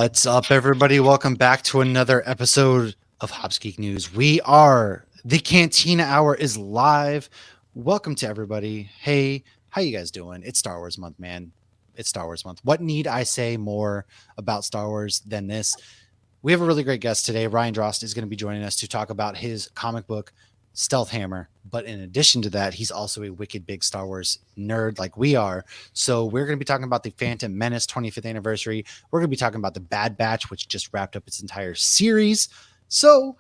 What's up, everybody? Welcome back to another episode of Hops Geek News. The Cantina Hour is live. Welcome to everybody. Hey, how you guys doing? It's Star Wars month, man. It's Star Wars month. What need I say more about Star Wars than this? We have a really great guest today. Ryan Drost is going to be joining us to talk about his comic book, Stealth Hammer. But in addition to that, he's also a wicked big Star Wars nerd like we are. So we're going to be talking about the Phantom Menace 25th anniversary. We're going to be talking about the Bad Batch, which just wrapped up its entire series. So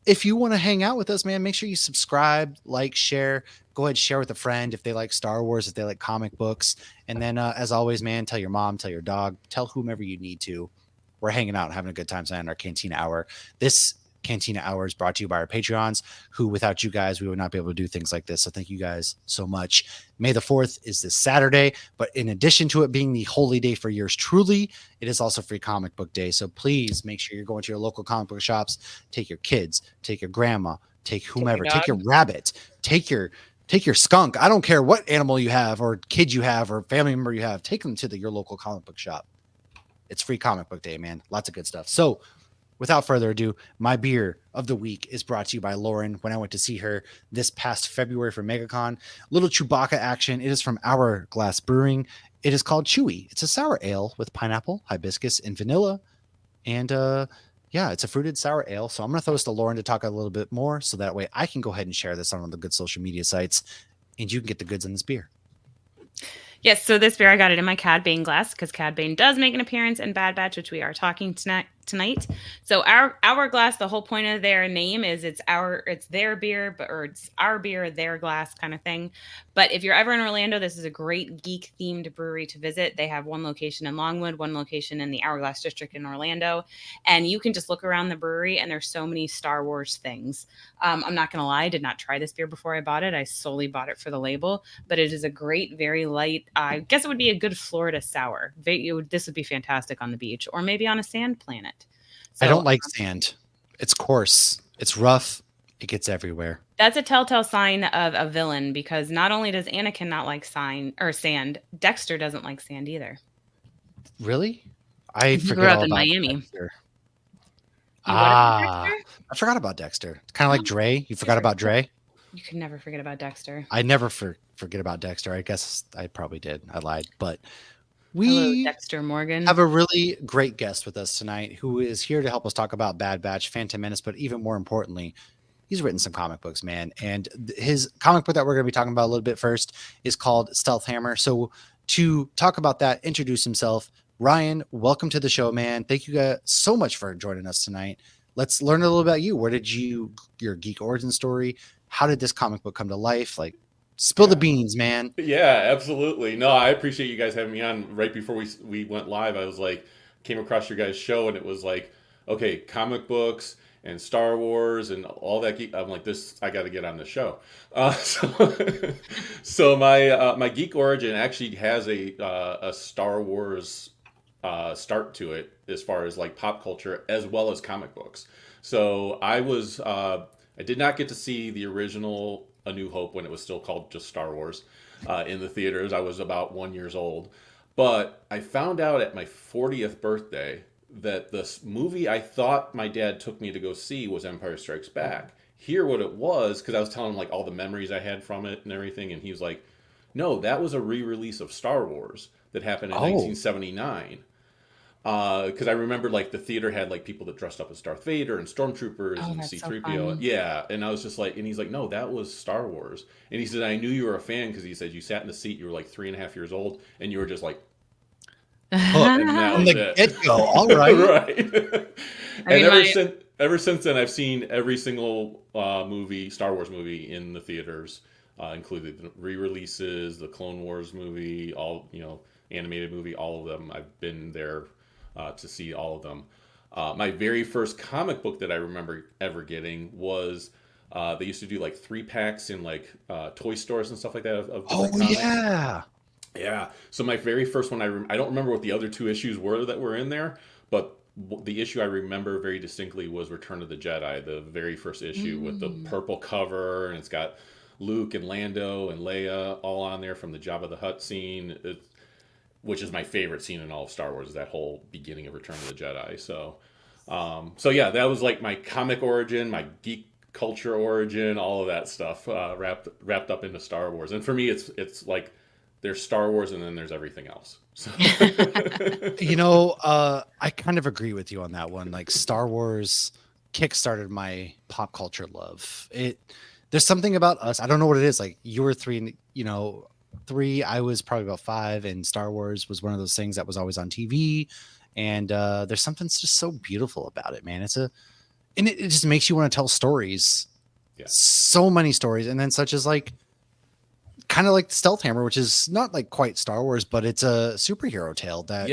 if you want to hang out with us, man, make sure you subscribe, like, share. Go ahead, share with a friend if they like Star Wars, if they like comic books. And then, as always, man, tell your mom, tell your dog, tell whomever you need to. We're hanging out and having a good time tonight in our Cantina Hour. This Cantina Hour is brought to you by our Patreons, who without you guys, we would not be able to do things like this. So thank you guys so much. May the 4th is this Saturday, but in addition to it being the holy day for yours truly, it is also free comic book day. So please make sure you're going to your local comic book shops. Take your kids, take your grandma, take whomever, take your rabbit, take your skunk. I don't care what animal you have or kid you have or family member you have. Take them to your local comic book shop. It's free comic book day, man. Lots of good stuff. So without further ado, my beer of the week is brought to you by Lauren. When I went to see her this past February for MegaCon, little Chewbacca action. It is from Hourglass Brewing. It is called Chewy. It's a sour ale with pineapple, hibiscus, and vanilla. And it's a fruited sour ale. So I'm going to throw this to Lauren to talk a little bit more so that way I can go ahead and share this on one of the good social media sites and you can get the goods on this beer. Yes, so this beer, I got it in my Cad Bane glass because Cad Bane does make an appearance in Bad Batch, which we are talking tonight. So our glass, the whole point of their name is it's their beer, or it's our beer, their glass kind of thing. But if you're ever in Orlando, this is a great geek themed brewery to visit. They have one location in Longwood, one location in the Hourglass District in Orlando, and you can just look around the brewery and there's so many Star Wars things. I'm not gonna lie, I did not try this beer before I bought it. I solely bought it for the label, but it is a great, very light. I guess it would be a good Florida sour. This would be fantastic on the beach or maybe on a sand planet. So, I don't like sand. It's coarse. It's rough. It gets everywhere. That's a telltale sign of a villain because not only does Anakin not like sand, Dexter doesn't like sand either. Really? I grew up in Miami. Dexter. I forgot about Dexter. It's kind of like Dre. You forgot about Dre? You could never forget about Dexter. I never forget about Dexter. I guess I probably did. I lied. But Hello, Dexter Morgan. Have a really great guest with us tonight who is here to help us talk about Bad Batch, Phantom Menace, but even more importantly, he's written some comic books, man. And his comic book that we're going to be talking about a little bit first is called Stealth Hammer. So to talk about that, introduce himself. Ryan, welcome to the show, man. Thank you guys so much for joining us tonight. Let's learn a little about you. Where did your geek origin story? How did this comic book come to life? Like, spill the beans, man. Yeah, absolutely. No, I appreciate you guys having me on. Right before we went live, I was like, came across your guys' show and it was like, okay, comic books and Star Wars and all that. I'm like, I got to get on the show. So my geek origin actually has a Star Wars start to it as far as like pop culture as well as comic books. So I did not get to see the original A New Hope when it was still called just Star Wars in the theaters. I was about 1 year old. But I found out at my 40th birthday that this movie I thought my dad took me to go see was Empire Strikes Back. Hear what it was, because I was telling him like all the memories I had from it and everything, and he was like, no, that was a re-release of Star Wars that happened in 1979. Because I remember like the theater had like people that dressed up as Darth Vader and stormtroopers and C-3PO. So yeah, and I was just like, and he's like, no, that was Star Wars. And he said, I knew you were a fan because he said you sat in the seat, you were like 3.5 years old, and you were just like, and that was it. Get-go. All right, right. And ever since then, I've seen every single Star Wars movie in the theaters, including the re-releases, the Clone Wars movie, all animated movie, all of them. I've been there to see all of them. My very first comic book that I remember ever getting was they used to do like 3-packs in like toy stores and stuff like that. Of comics. Yeah. So my very first one, I don't remember what the other 2 issues were that were in there, but the issue I remember very distinctly was Return of the Jedi, the very first issue with the purple cover, and it's got Luke and Lando and Leia all on there from the Jabba the Hutt scene. which is my favorite scene in all of Star Wars, is that whole beginning of Return of the Jedi. So yeah, that was like my comic origin, my geek culture origin, all of that stuff wrapped up into Star Wars. And for me, it's like there's Star Wars and then there's everything else. So. I kind of agree with you on that one. Like Star Wars kickstarted my pop culture love. There's something about us. I don't know what it is. Like you were 3, I was probably about 5, and Star Wars was one of those things that was always on TV. And there's something just so beautiful about it, man. And it just makes you want to tell stories. Yeah. So many stories. And then such as like, kind of like Stealth Hammer, which is not like quite Star Wars, but it's a superhero tale that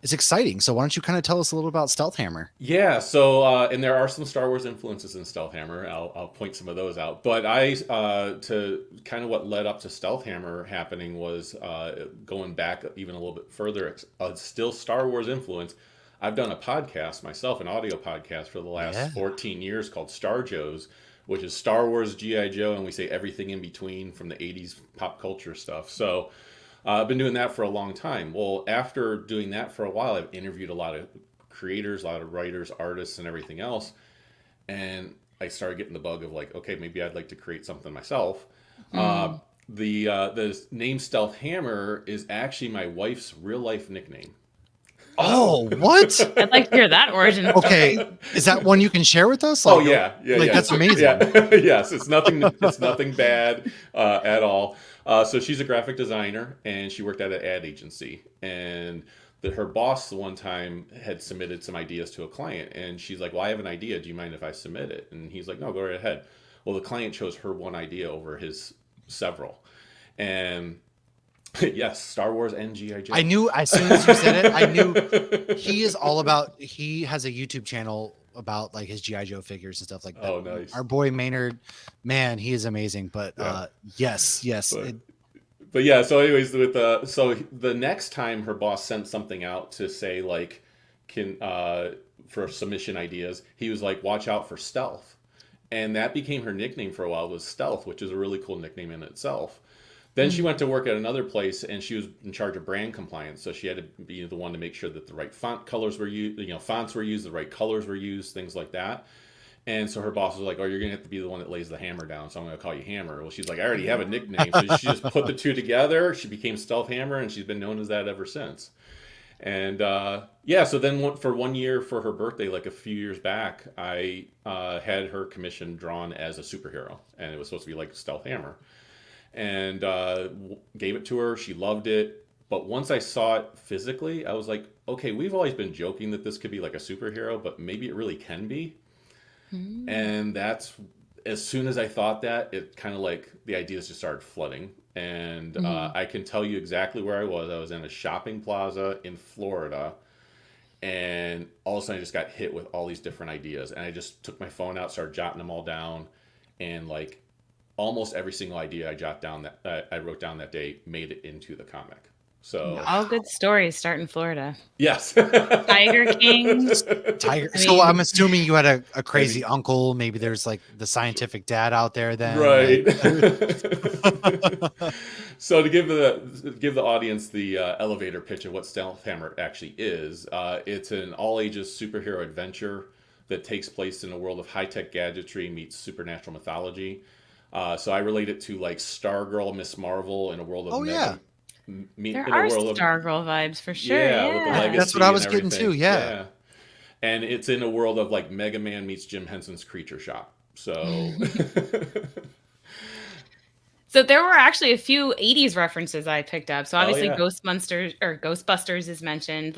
is exciting. So why don't you kind of tell us a little about Stealth Hammer? Yeah. So, and there are some Star Wars influences in Stealth Hammer. I'll point some of those out. But to kind of what led up to Stealth Hammer happening was going back even a little bit further, still Star Wars influence. I've done a podcast myself, an audio podcast for the last 14 years called Star Joes, which is Star Wars, G.I. Joe, and we say everything in between from the 80s pop culture stuff. So I've been doing that for a long time. Well, after doing that for a while, I've interviewed a lot of creators, a lot of writers, artists, and everything else. And I started getting the bug of like, okay, maybe I'd like to create something myself. The name Stealth Hammer is actually my wife's real life nickname. Oh, what? I'd like to hear that origin. Okay, is that one you can share with us? Like, that's amazing. Yeah. Yes, it's nothing bad at all. So she's a graphic designer, and she worked at an ad agency. And her boss the one time had submitted some ideas to a client, and she's like, "Well, I have an idea. Do you mind if I submit it?" And he's like, "No, go right ahead." Well, the client chose her one idea over his several, and yes, Star Wars and G.I. Joe. I knew as soon as you said it, I knew he is all about, he has a YouTube channel about like his G.I. Joe figures and stuff like that. Oh, nice. Our boy Maynard, man, he is amazing. But yes. But yeah, so anyways, so the next time her boss sent something out to say like, for submission ideas, he was like, watch out for Stealth. And that became her nickname for a while, was Stealth, which is a really cool nickname in itself. Then she went to work at another place, and she was in charge of brand compliance. So she had to be the one to make sure that the right font colors were used, fonts were used, the right colors were used, things like that. And so her boss was like, "Oh, you're gonna have to be the one that lays the hammer down. So I'm gonna call you Hammer." Well, she's like, "I already have a nickname." So she just put the two together. She became Stealth Hammer, and she's been known as that ever since. And so then for 1 year for her birthday, like a few years back, I had her commission drawn as a superhero, and it was supposed to be like Stealth Hammer. And gave it to her. She loved it. But once I saw it physically, I was like, okay, we've always been joking that this could be like a superhero, but maybe it really can be. And that's, as soon as I thought that, it kind of like the ideas just started flooding. And I can tell you exactly where I was. I was in a shopping plaza in Florida. And all of a sudden I just got hit with all these different ideas. And I just took my phone out, started jotting them all down. And like, almost every single idea I wrote down that day made it into the comic. So all good stories start in Florida. Yes. Tiger King. So I'm assuming you had a crazy uncle. Maybe there's like the scientific dad out there then. Right. So to give the audience the elevator pitch of what Stealth Hammer actually is, it's an all ages superhero adventure that takes place in a world of high-tech gadgetry meets supernatural mythology. So I relate it to like Stargirl, Miss Marvel in a world of there are Stargirl vibes for sure. Yeah. That's what I was getting to. Yeah. And it's in a world of like Mega Man meets Jim Henson's Creature Shop. So So there were actually a few 80s references I picked up. So obviously Ghostbusters is mentioned.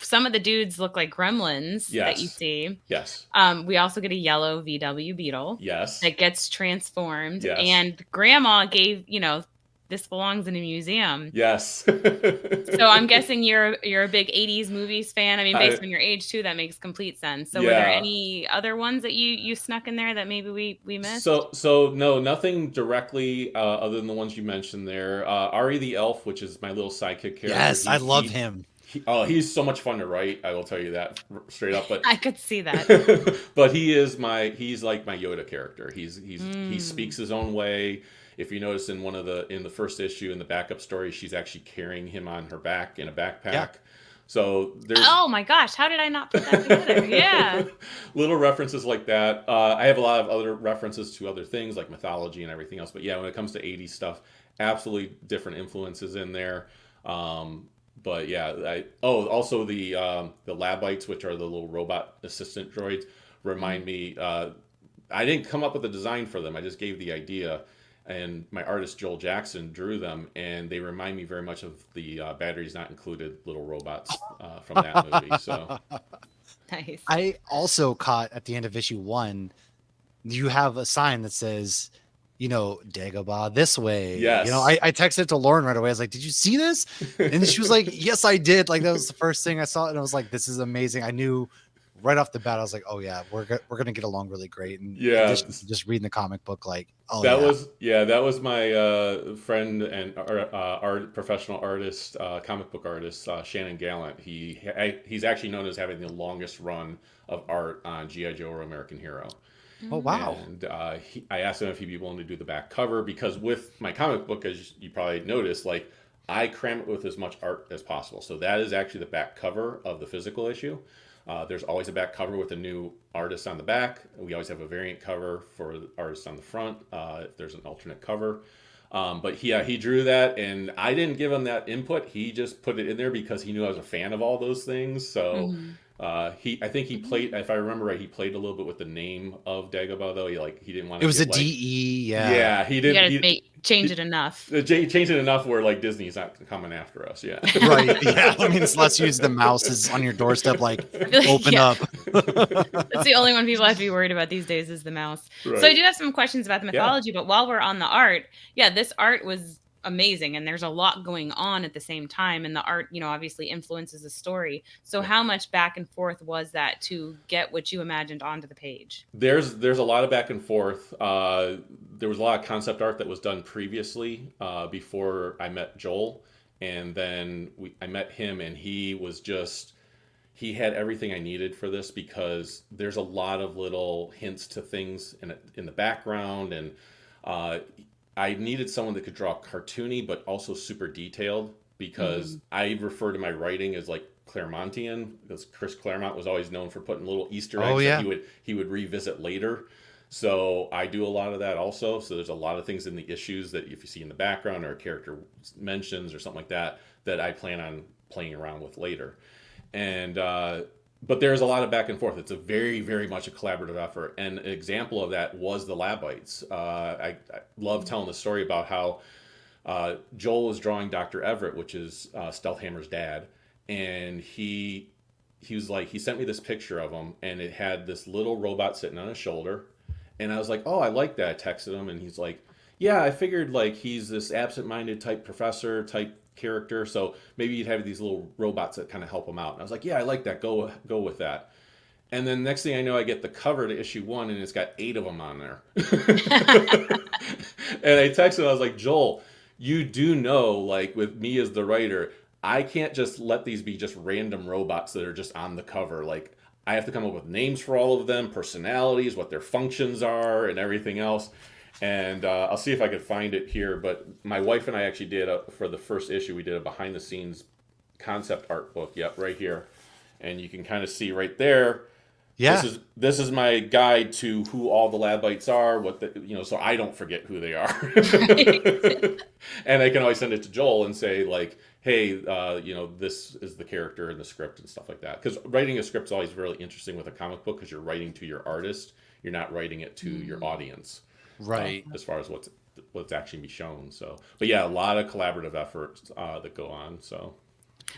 Some of the dudes look like gremlins that you see. Yes. We also get a yellow VW Beetle. Yes. That gets transformed. Yes. And Grandma gave, this belongs in a museum. Yes. So I'm guessing you're a big 80s movies fan. I mean, based on your age too, that makes complete sense. So were there any other ones that you snuck in there that maybe we missed? So no, nothing directly other than the ones you mentioned there. Ari the Elf, which is my little sidekick character. Yes, I love him. He's so much fun to write. I will tell you that straight up. But I could see that. But he's like my Yoda character. He speaks his own way. If you notice in in the first issue in the backup story, she's actually carrying him on her back in a backpack. Yeah. So there's Oh my gosh, how did I not put that together? Yeah. little references like that. I have a lot of other references to other things like mythology and everything else. But yeah, when it comes to 80s stuff, absolutely different influences in there. But yeah, also the Labites, which are the little robot assistant droids, remind me. I didn't come up with a design for them. I just gave the idea, and my artist Joel Jackson drew them, and they remind me very much of the batteries not included little robots from that movie. So Nice. I also caught at the end of issue 1, you have a sign that says, Dagobah this way. Yes. I texted to Lauren right away. I was like, did you see this? And she was like, yes, I did. Like, that was the first thing I saw. And I was like, this is amazing. I knew right off the bat, I was like, oh yeah, we're going to get along really great. And yeah, in addition to just reading the comic book, like, oh that yeah. that was my friend and professional artist, comic book artist, Shannon Gallant. He's actually known as having the longest run of art on G.I. Joe or American Hero. Oh, wow. And I asked him if he'd be willing to do the back cover, because with my comic book, as you probably noticed, like, I cram it with as much art as possible. So that is actually the back cover of the physical issue. There's always a back cover with a new artist on the back. We always have a variant cover for the artist on the front if there's an alternate cover. But he drew that, and I didn't give him that input. He just put it in there because he knew I was a fan of all those things. So I think he played, if I remember right, he played a little bit with the name of Dagobah, though. He didn't want to. It was a DE, yeah. Yeah, he didn't. You gotta change it enough. Change it enough where like Disney's not coming after us. Yeah. Right. Yeah. I mean, let's use the mouses on your doorstep, like open up. That's the only one people have to be worried about these days is the mouse. Right. So I do have some questions about the mythology, but while we're on the art, this art was amazing, and there's a lot going on at the same time, and the art obviously influences the story. So how much back and forth was that to get what you imagined onto the page? There's a lot of back and forth. There was a lot of concept art that was done previously before I met Joel, and then I met him, and he had everything I needed for this, because there's a lot of little hints to things in the background, and I needed someone that could draw cartoony but also super detailed, because I refer to my writing as like Claremontian, because Chris Claremont was always known for putting little Easter eggs that he would revisit later. So I do a lot of that also. So there's a lot of things in the issues that if you see in the background or a character mentions or something like that I plan on playing around with later. And but there's a lot of back and forth. It's a very, very much a collaborative effort. And an example of that was the Labites. I love telling the story about how Joel was drawing Dr. Everett, which is Stealthhammer's dad. And he sent me this picture of him, and it had this little robot sitting on his shoulder. And I was like, oh, I like that. I texted him, and he's like, yeah, I figured like he's this absent-minded type professor type character, so maybe you'd have these little robots that kind of help him out. And I was like, yeah, I like that. Go with that. And then next thing I know, I get the cover to issue 1, and it's got 8 of them on there. And I texted him, I was like, Joel, you do know, like with me as the writer, I can't just let these be just random robots that are just on the cover. Like, I have to come up with names for all of them, personalities, what their functions are, and everything else. And I'll see if I could find it here. But my wife and I actually did, for the first issue, we did a behind-the-scenes concept art book. Yep, right here. And you can kind of see right there. Yeah. This is my guide to who all the Labites are, so I don't forget who they are. And I can always send it to Joel and say, like, hey, this is the character in the script and stuff like that. Because writing a script is always really interesting with a comic book, because you're writing to your artist. You're not writing it to your audience. Right. As far as what's actually be shown. So, but yeah, a lot of collaborative efforts that go on. So.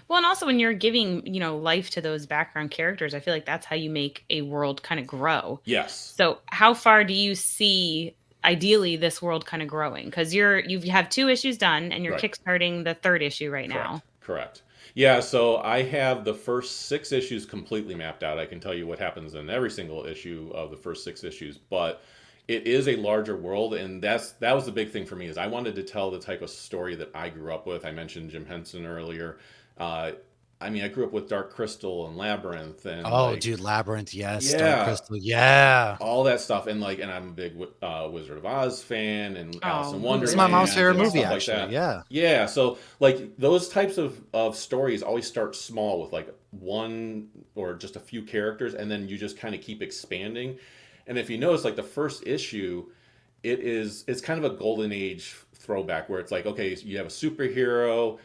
Well, and also when you're giving, life to those background characters, I feel like that's how you make a world kind of grow. Yes. So how far do you see ideally this world kind of growing? Because you have 2 issues done, and you're kickstarting the 3rd issue right now. Correct. Yeah, so I have the first 6 issues completely mapped out. I can tell you what happens in every single issue of the first 6 issues, but it is a larger world, and that was the big thing for me, is I wanted to tell the type of story that I grew up with. I mentioned Jim Henson earlier. I mean, I grew up with Dark Crystal and Labyrinth and Oh, like, dude, Labyrinth, yes. Dark yeah, Crystal, yeah. all that stuff. And like, and I'm a big Wizard of Oz fan and Alice Oh, in This is my mom's Wonderland favorite and movie, stuff like actually. that. Yeah. Yeah, so like those types of stories always start small with like one or just a few characters, and then you just kind of keep expanding. And if you notice, like the first issue, it's kind of a golden age throwback where it's like, okay, so you have a superhero,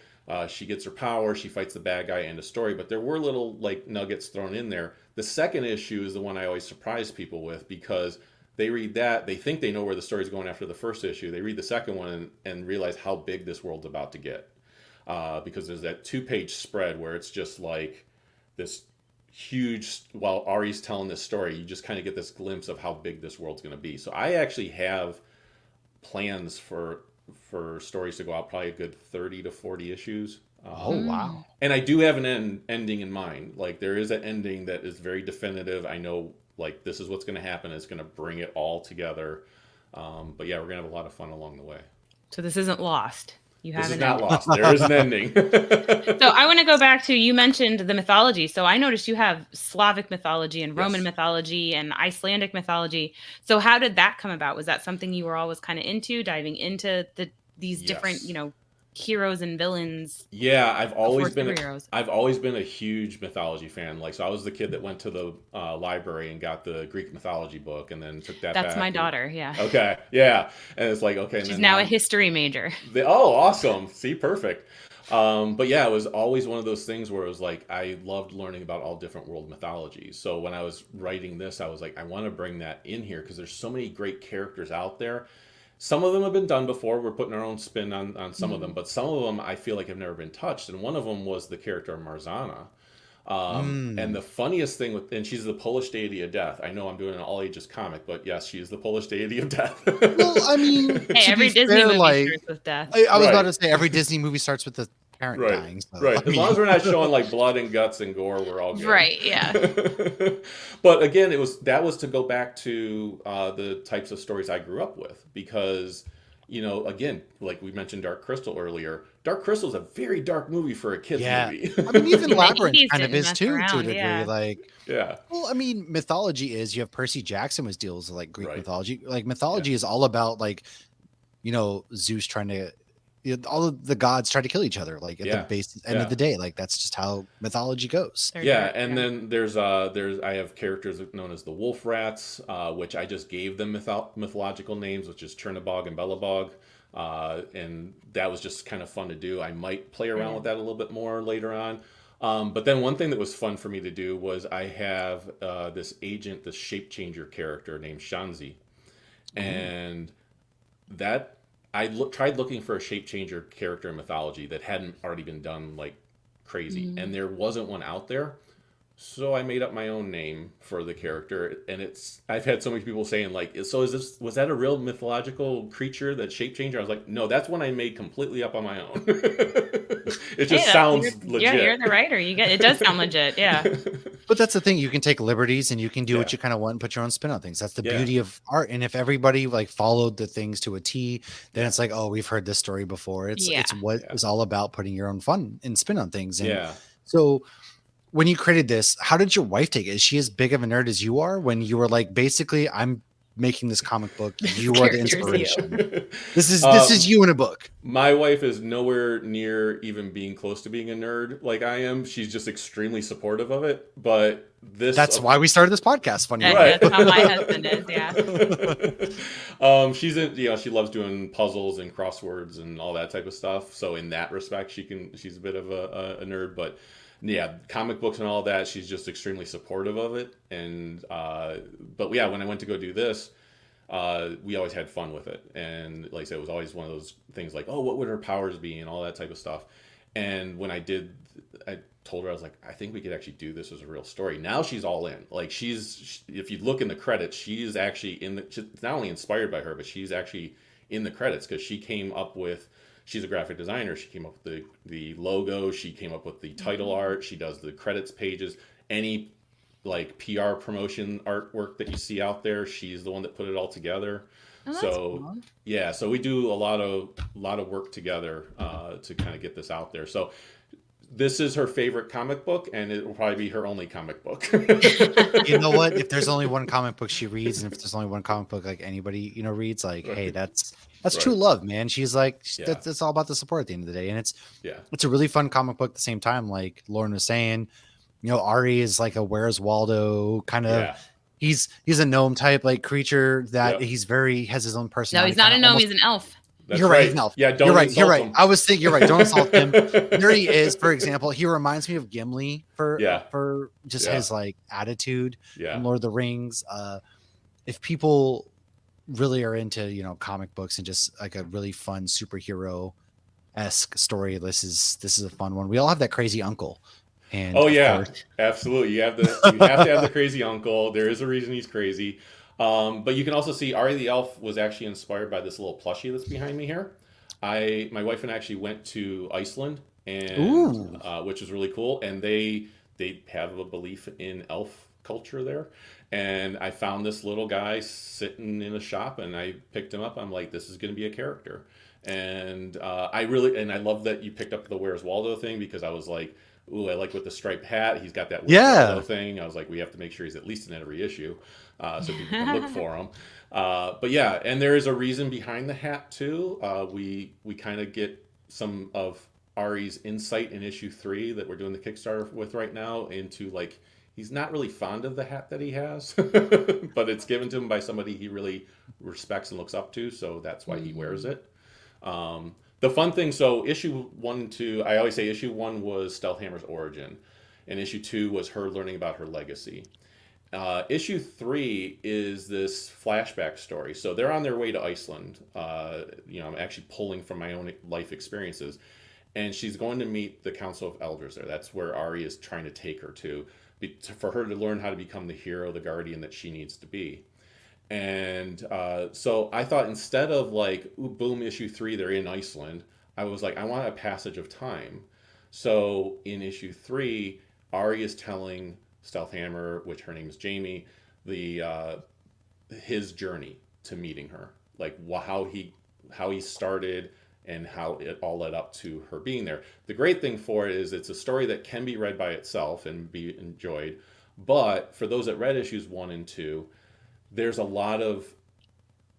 she gets her power, she fights the bad guy, end of story. But there were little like nuggets thrown in there. The second issue is the one I always surprise people with because they read that, they think they know where the story's going after the first issue. They read the second one and realize how big this world's about to get. Because there's that 2-page spread where it's just like this huge, while Ari's telling this story, you just kind of get this glimpse of how big this world's going to be. So I actually have plans for stories to go out, probably a good 30 to 40 issues. Oh, wow. And I do have an ending in mind. Like there is an ending that is very definitive. I know like this is what's going to happen. It's going to bring it all together. But yeah, we're going to have a lot of fun along the way. So this isn't lost. You This is haven't. not lost. There is an ending. So I want to go back to, you mentioned the mythology. So I noticed you have Slavic mythology and Roman Yes. mythology and Icelandic mythology. So how did that come about? Was that something you were always kind of into, diving into these different, Yes. Heroes and villains? Yeah, I've always been superheroes. I've always been a huge mythology fan. Like, so I was the kid that went to the library and got the Greek mythology book, and then took that. That's back my and- daughter. Yeah. Okay, yeah, and it's like okay. And She's then now a history major. Oh, awesome! See, perfect. But yeah, it was always one of those things where it was like I loved learning about all different world mythologies. So when I was writing this, I was like, I want to bring that in here because there's so many great characters out there. Some of them have been done before. We're putting our own spin on some of them, but some of them I feel like have never been touched. And one of them was the character Marzana. And the funniest thing and she's the Polish deity of death. I know I'm doing an all ages comic, but yes, she is the Polish deity of death. Well, I mean, Hey, to every be Disney fair, movie like, starts with death. I was Right. about to say every Disney movie starts with the parent Right, dying. So, right. I As mean, long as we're not showing like blood and guts and gore, we're all good. Right. Yeah. But again, that was to go back to the types of stories I grew up with because, again, like we mentioned Dark Crystal earlier. Dark Crystal is a very dark movie for a kid's Yeah. movie. I mean, even The Labyrinth 80s kind of didn't is mess too, to a around, degree. yeah. Like, Yeah. well, I mean, mythology is you have Percy Jackson was deals with like Greek Right. mythology. Like mythology is all about like, Zeus trying to, all of the gods try to kill each other. Like at Yeah. the base end Yeah. of the day, like that's just how mythology goes. They're Yeah, dark, and then there's I have characters known as the wolf rats, which I just gave them mythological names, which is Chernabog and Belobog. And that was just kind of fun to do. I might play around with that a little bit more later on. But then one thing that was fun for me to do was I have this shape changer character named Shanzi. And that tried looking for a shape changer character in mythology that hadn't already been done like crazy. And there wasn't one out there. So I made up my own name for the character, and I've had so many people saying like, so was that a real mythological creature, that shape changer? I was like, no, that's one I made completely up on my own. It just sounds legit. Yeah, you're the writer. It does sound legit. Yeah. But that's the thing, you can take liberties and you can do what Yeah. you kind of want and put your own spin on things. That's the Yeah. beauty of art. And if everybody like followed the things to a T, then it's like, oh, we've heard this story before. It's what Yeah. is all about putting your own fun and spin on things. And Yeah. so when you created this, how did your wife take it? Is she as big of a nerd as you are? When you were like, basically, I'm making this comic book, you are the Character's you. inspiration. This is you in a book. My wife is nowhere near even being close to being a nerd like I am. She's just extremely supportive of it. But That's why we started this podcast. Funny, Right. That's how my husband is. Yeah. She's she loves doing puzzles and crosswords and all that type of stuff. So in that respect, she's a bit of a nerd, but yeah, comic books and all that, she's just extremely supportive of it. And but yeah, when I went to go do this, we always had fun with it. And like I said, it was always one of those things like, oh, what would her powers be and all that type of stuff. And when I told her, I was like, I think we could actually do this as a real story. Now she's all in. Like if you look in the credits, she's actually she's not only inspired by her, but she's actually in the credits because she's a graphic designer. She came up with the logo. She came up with the title art. She does the credits pages. Any like PR promotion artwork that you see out there, she's the one that put it all together. Oh, that's So cool. yeah, so we do a lot of work together to kind of get this out there. So this is her favorite comic book, and it will probably be her only comic book. You know what? If there's only one comic book she reads, and if there's only one comic book like anybody reads, like, hey, Right. that's Right. true love, man. She's like, Yeah. that's all about the support at the end of the day, and it's Yeah. a really fun comic book at the same time. Like Lauren was saying, Ari is like a Where's Waldo kind of. Yeah. He's a gnome type like creature that Yep. he's has his own No, personality. he's not a kinda gnome. almost- He's an elf. That's You're right. right. He's an elf. Yeah, don't You're right. insult You're right. him. I was thinking. You're right. Don't insult him. There he is. For example, he reminds me of Gimli for just Yeah. his like attitude Yeah. in Lord of the Rings. If people really are into comic books and just like a really fun superhero-esque story, this is a fun one. We all have that crazy uncle. And Oh of yeah, course- absolutely. You have to have the crazy uncle. There is a reason he's crazy. But you can also see Ari the Elf was actually inspired by this little plushie that's behind me here. My wife and I actually went to Iceland, and which is really cool. And they have a belief in elf culture there. And I found this little guy sitting in a shop, and I picked him up. I'm like, this is going to be a character. And I love that you picked up the Where's Waldo thing, because I was like, ooh, I like with the striped hat. He's got that Waldo thing. I was like, we have to make sure he's at least in every issue, so people can look for him. But yeah, and there is a reason behind the hat too. We kind of get some of Ari's insight in issue 3 that we're doing the Kickstarter with right now into like, he's not really fond of the hat that he has, but it's given to him by somebody he really respects and looks up to, so that's why he wears it. The fun thing, so issue 1 and 2, I always say issue 1 was Stealthhammer's origin, and issue 2 was her learning about her legacy. Issue 3 is this flashback story. So they're on their way to Iceland. I'm actually pulling from my own life experiences. And she's going to meet the Council of Elders there. That's where Ari is trying to take her to for her to learn how to become the hero, the guardian that she needs to be. And so I thought, instead of like, ooh, boom, issue 3, they're in Iceland, I was like, I want a passage of time. So in issue 3, Ari is telling Stealthhammer, which her name is Jamie, his journey to meeting her, like how he started and how it all led up to her being there. The great thing for it is it's a story that can be read by itself and be enjoyed, but for those that read issues 1 and 2, there's a lot of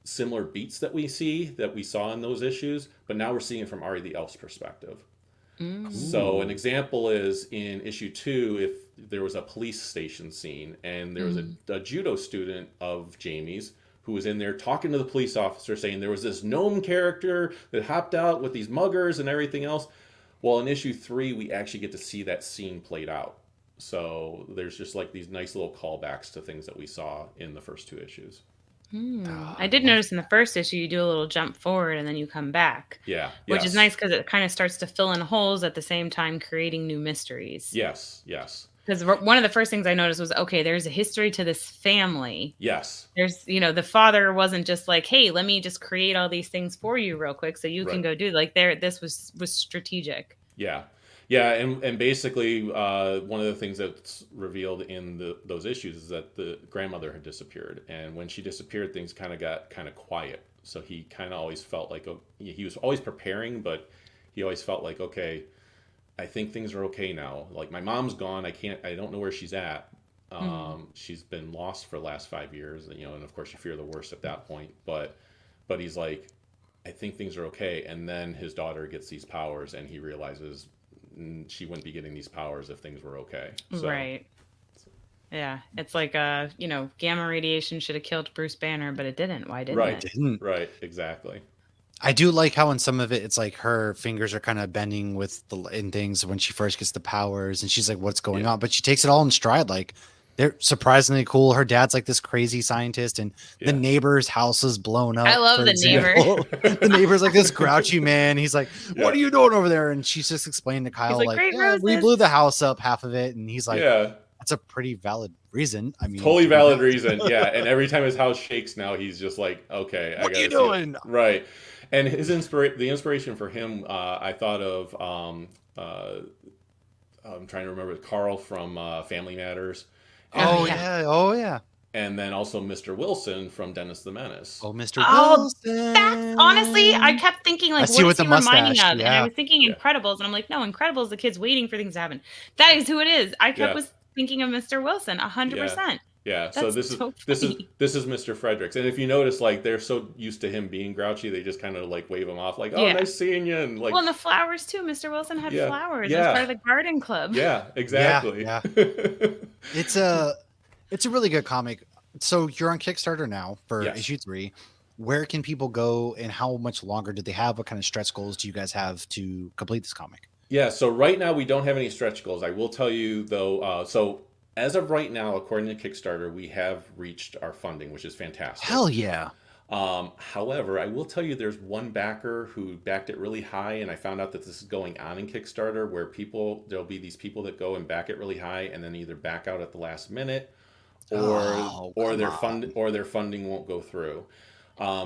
similar beats that we saw in those issues, but now we're seeing it from Ari the Elf's perspective. So an example is in issue 2, if there was a police station scene and there was a judo student of Jamie's who was in there talking to the police officer, saying there was this gnome character that hopped out with these muggers and everything else. Well, in issue 3, we actually get to see that scene played out. So there's just like these nice little callbacks to things that we saw in the first 2 issues. I did notice in the first issue you do a little jump forward and then you come back. Yeah. Which is nice because it kind of starts to fill in holes at the same time, creating new mysteries. Yes. Because one of the first things I noticed was, okay, there's a history to this family. Yes. There's, the father wasn't just like, hey, let me just create all these things for you real quick so you can go do this was strategic. Yeah. Yeah, and basically one of the things that's revealed in those issues is that the grandmother had disappeared, and when she disappeared, things kind of got kind of quiet. So he kind of always felt like he was always preparing, but he always felt like, okay, I think things are okay now. Like, my mom's gone, I don't know where she's at. She's been lost for the last 5 years, and of course you fear the worst at that point. But he's like, I think things are okay. And then his daughter gets these powers, and he realizes she wouldn't be getting these powers if things were okay. So, right. Yeah. It's like, gamma radiation should have killed Bruce Banner, but it didn't. Why didn't it? It didn't. Right. Exactly. I do like how in some of it, it's like her fingers are kind of bending in things when she first gets the powers, and she's like, what's going on? But she takes it all in stride. Like, they're surprisingly cool. Her dad's like this crazy scientist, and the neighbor's house is blown up. I love the neighbor. The neighbor's like this grouchy man. He's like, what are you doing over there? And she's just explaining to Kyle, we blew the house up, half of it. And he's like, that's a pretty valid reason. I mean, totally valid reason. Yeah. And every time his house shakes now, he's just like, okay, what are you doing? Right. And the inspiration for him, I thought of, I'm trying to remember Carl from Family Matters. Oh yeah. and then also Mr. Wilson from Dennis the Menace. Oh, Mr. Oh, that's honestly, I Wilson. kept thinking, I like, see what with is he the reminding mustache. of? And I Yeah. was thinking Yeah. Incredibles, and I'm like, no, Incredibles, the kid's waiting for things to happen. That is who it is. I kept Yeah. was thinking of Mr. Wilson, 100%. Yeah. So That's so this is funny. this is Mr. Fredericks, and if you notice, like they're so used to him being grouchy, they just kind of like wave him off, like, "Oh, Yeah. nice seeing you," and like, Well, and the flowers too. Mr. Wilson had Yeah. flowers. Yeah. It was part of the garden club. yeah, exactly. Yeah. It's a really good comic. So you're on Kickstarter now for Yes. issue 3. Where can people go, and how much longer do they have? What kind of stretch goals do you guys have to complete this comic? Yeah, so right now we don't have any stretch goals. I will tell you though, so as of right now, according to Kickstarter, we have reached our funding, which is fantastic. Hell yeah. However, I will tell you there's one backer who backed it really high, and I found out that this is going on in Kickstarter where there'll be these people that go and back it really high and then either back out at the last minute or their funding won't go through.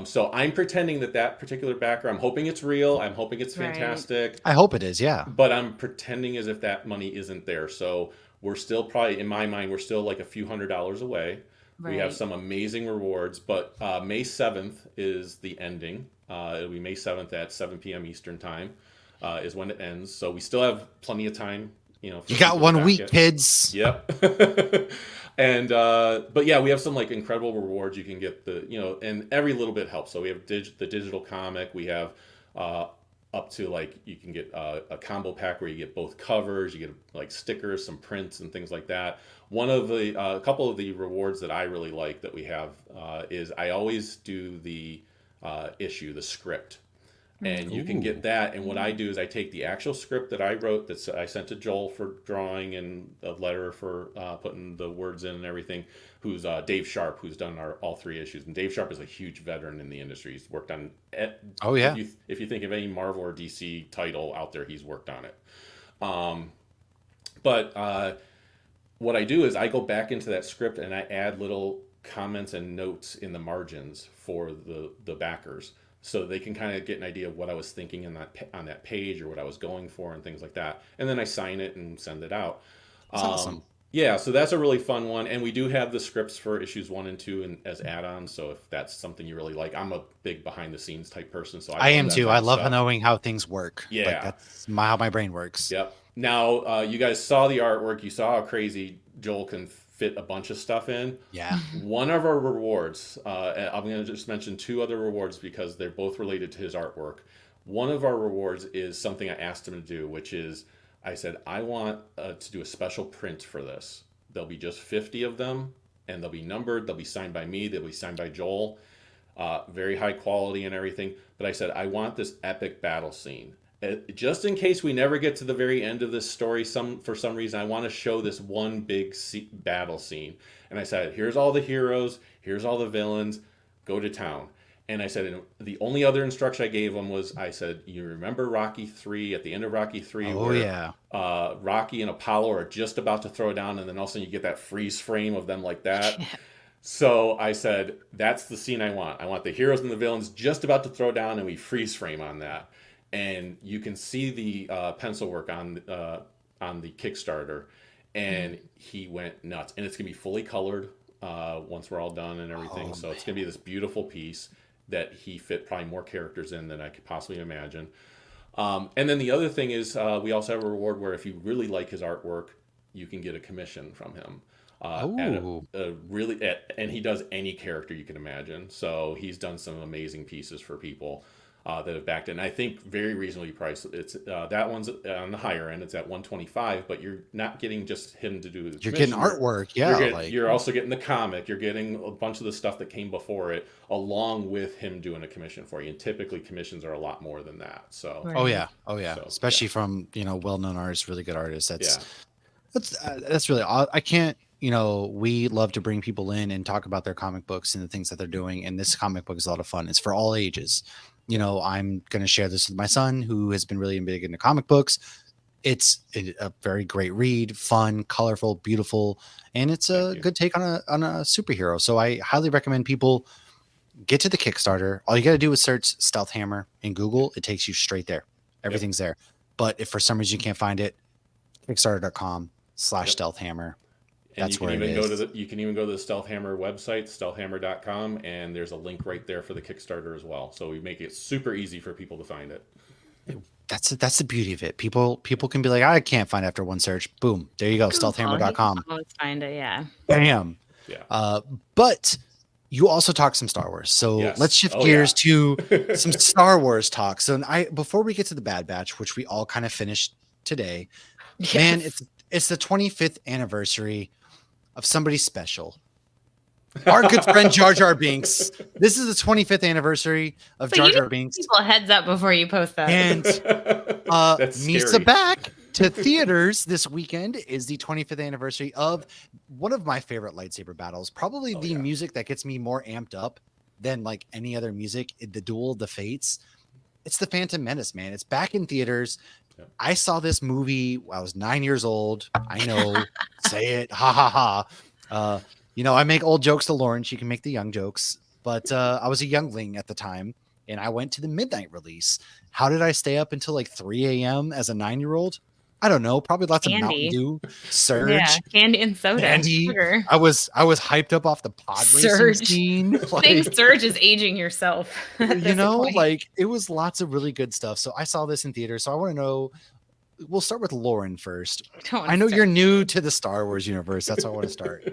So I'm pretending that particular backer, I'm hoping it's real. I'm hoping it's fantastic. I hope it is, yeah. But I'm pretending as if that money isn't there. So we're still probably, in my mind, we're still like a few $100s away. Right. We have some amazing rewards, but May 7th is the ending. It'll be May 7th at 7 p.m. Eastern time is when it ends. So we still have plenty of time. You got 1 week, kids. Yep. And but yeah, we have some like incredible rewards. You can get and every little bit helps. So we have the digital comic. We have up to like you can get a combo pack where you get both covers, you get like stickers, some prints, and things like that. One of the a couple of the rewards that I really like that we have is I always do the issue, the script. And you can get that. And what I do is I take the actual script that I wrote that I sent to Joel for drawing and a letter for putting the words in and everything, who's Dave Sharp, who's done all 3 issues. And Dave Sharp is a huge veteran in the industry. He's worked on Oh, yeah. If you think of any Marvel or DC title out there, he's worked on it. But what I do is I go back into that script and I add little comments and notes in the margins for the backers, so they can kind of get an idea of what I was thinking on that page or what I was going for and things like that. And then I sign it and send it out. That's awesome. Yeah, so that's a really fun one. And we do have the scripts for issues 1 and 2 as add-ons. So if that's something you really like, I'm a big behind-the-scenes type person. So I am too. I love knowing how things work. Yeah. Like, that's how my brain works. Yep. Now, you guys saw the artwork. You saw how crazy Joel can fit a bunch of stuff in. Yeah. One of our rewards, I'm going to just mention 2 other rewards because they're both related to his artwork. One of our rewards is something I asked him to do, which is I said, I want to do a special print for this. There'll be just 50 of them, and they'll be numbered. They'll be signed by me. They'll be signed by Joel. Very high quality and everything. But I said, I want this epic battle scene. Just in case we never get to the very end of this story, for some reason, I want to show this one big battle scene. And I said, here's all the heroes, here's all the villains, go to town. And I said, and the only other instruction I gave him was, I said, you remember Rocky 3, at the end of Rocky 3, Rocky and Apollo are just about to throw down, and then all of a sudden you get that freeze frame of them like that. Yeah. So I said, that's the scene I want. I want the heroes and the villains just about to throw down, and we freeze frame on that. And you can see the pencil work on the Kickstarter, and he went nuts. And it's going to be fully colored once we're all done and everything. So it's going to be this beautiful piece that he fit probably more characters in than I could possibly imagine. And then the other thing is we also have a reward where if you really like his artwork, you can get a commission from him. And he does any character you can imagine. So he's done some amazing pieces for people that have backed it. And I think very reasonably priced. It's that one's on the higher end. It's at $125, but you're not getting just him to do the You're getting artwork, yeah. You're also getting the comic. You're getting a bunch of the stuff that came before it, along with him doing a commission for you. And typically commissions are a lot more than that. So oh yeah. So, especially from well-known artists, really good artists. That's really odd. I can't. We love to bring people in and talk about their comic books and the things that they're doing. And this comic book is a lot of fun. It's for all ages. I'm going to share this with my son, who has been really big into comic books. It's a very great read, fun, colorful, beautiful, and it's a good take on a superhero. So I highly recommend people get to the Kickstarter. All you got to do is search Stealth Hammer in Google. It takes you straight there. Everything's there. But if for some reason you can't find it, Kickstarter.com/Stealth Hammer. And That's where it is. you can even go to the Stealthhammer website, stealthhammer.com, and there's a link right there for the Kickstarter as well. So we make it super easy for people to find it. That's the beauty of it. People can be like, I can't find after one search. Boom, there you go, Google, you can stealthhammer.com. always find it. Yeah. Bam. Yeah. But you also talk some Star Wars, so Yes. let's shift Oh, gears yeah. to some Star Wars talk. So before we get to the Bad Batch, which we all kind of finished today, man, it's the 25th anniversary of somebody special. Our good friend Jar Jar Binks. This is the 25th anniversary of So Jar you Jar need Binks. people a heads up before you post that. And That's Misa scary. back to theaters this weekend is the 25th anniversary of one of my favorite lightsaber battles. Probably the music that gets me more amped up than like any other music. The Duel of the Fates. It's the Phantom Menace, man. It's back in theaters. Yep. I saw this movie when I was 9 years old. I know, say it, ha ha ha. I make old jokes to Lauren. She can make the young jokes. But I was a youngling at the time, and I went to the midnight release. How did I stay up until like 3 a.m. as a 9-year-old? I don't know. Probably lots of Mountain Dew, Surge, yeah, candy and soda. candy. Sugar. I was hyped up off the pod racing Surge. scene. Saying Surge is aging yourself. Like it was lots of really good stuff. So I saw this in theater. So I want to know. We'll start with Lauren first. I know you're new to the Star Wars universe. That's how I want to start.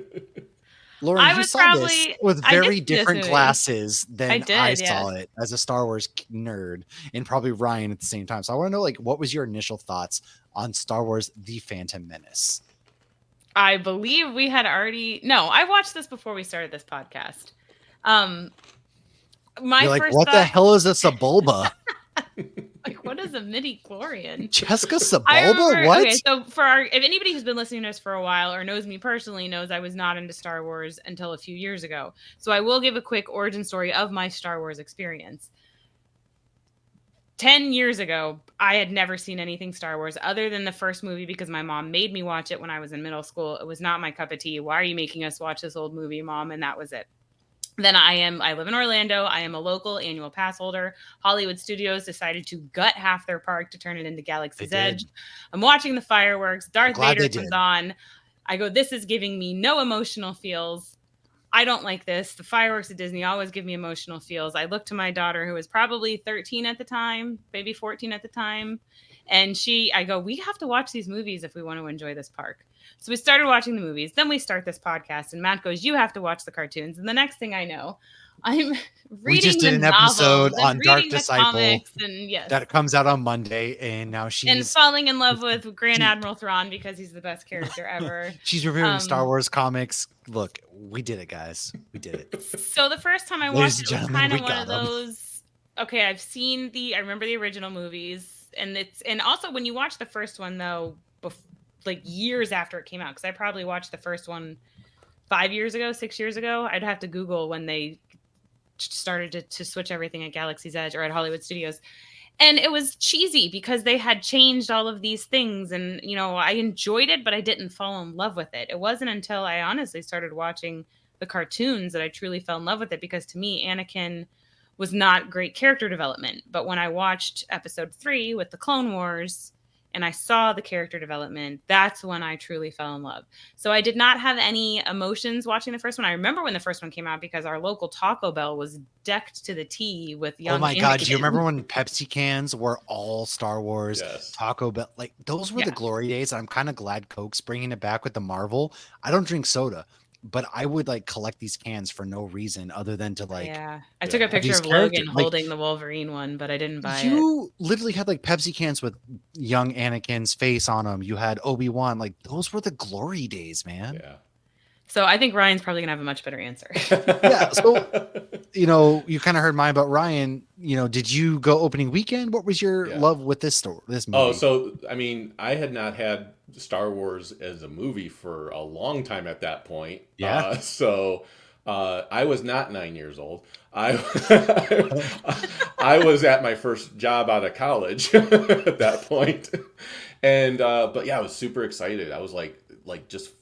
Lauren, you saw this with very different glasses than I saw it as a Star Wars nerd, and probably Ryan at the same time. So I want to know, like, what was your initial thoughts on Star Wars: The Phantom Menace? I believe we had already. No, I watched this before we started this podcast. You're like, what the hell is a Sebulba? Like, what is a midi-chlorian? Jessica Sebulba? What? Okay, so if anybody who's been listening to us for a while or knows me personally knows I was not into Star Wars until a few years ago. So I will give a quick origin story of my Star Wars experience. 10 years ago, I had never seen anything Star Wars other than the first movie because my mom made me watch it when I was in middle school. It was not my cup of tea. Why are you making us watch this old movie, Mom? And that was it. Then I live in Orlando. I am a local annual pass holder. Hollywood Studios decided to gut half their park to turn it into Galaxy's Edge. I'm watching the fireworks. Darth Vader comes on. I go, this is giving me no emotional feels. I don't like this. The fireworks at Disney always give me emotional feels. I look to my daughter, who was probably 13 at the time, maybe 14 at the time. And I go, we have to watch these movies if we want to enjoy this park. So we started watching the movies. Then we start this podcast, and Matt goes, you have to watch the cartoons. And the next thing I know, I'm reading we just did an episode on Dark Disciple and that comes out on Monday, and now she's falling in love with Grand Admiral Thrawn because he's the best character ever. She's reviewing Star Wars comics. Look, we did it, guys. We did it. So the first time I watched it was kind of one of those. Okay, I remember the original movies, and also when you watch the first one though, like years after it came out, because I probably watched the first one 5 years ago, 6 years ago. I'd have to Google when they started to switch everything at Galaxy's Edge or at Hollywood Studios. And it was cheesy because they had changed all of these things. And, I enjoyed it, but I didn't fall in love with it. It wasn't until I honestly started watching the cartoons that I truly fell in love with it, because to me, Anakin was not great character development. But when I watched episode 3 with the Clone Wars, and I saw the character development, that's when I truly fell in love. So I did not have any emotions watching the first one. I remember when the first one came out because our local Taco Bell was decked to the T with young Oh my God. Anakin. Do you remember when Pepsi cans were all Star Wars? Yes. Taco Bell? Like, those were the glory days. I'm kind of glad Coke's bringing it back with the Marvel. I don't drink soda, but I would like collect these cans for no reason other than to like. Yeah, I took a picture of Logan holding the Wolverine one, but I didn't buy it. You literally had like Pepsi cans with young Anakin's face on them. You had Obi-Wan. Like, those were the glory days, man. Yeah. So I think Ryan's probably gonna have a much better answer. Yeah. So, you kind of heard mine, but Ryan, did you go opening weekend? What was your love with this movie? Oh, so I mean, I had not had Star Wars as a movie for a long time at that point. Yeah. So I was not 9 years old. I was at my first job out of college at that point. And but yeah, I was super excited. I was like just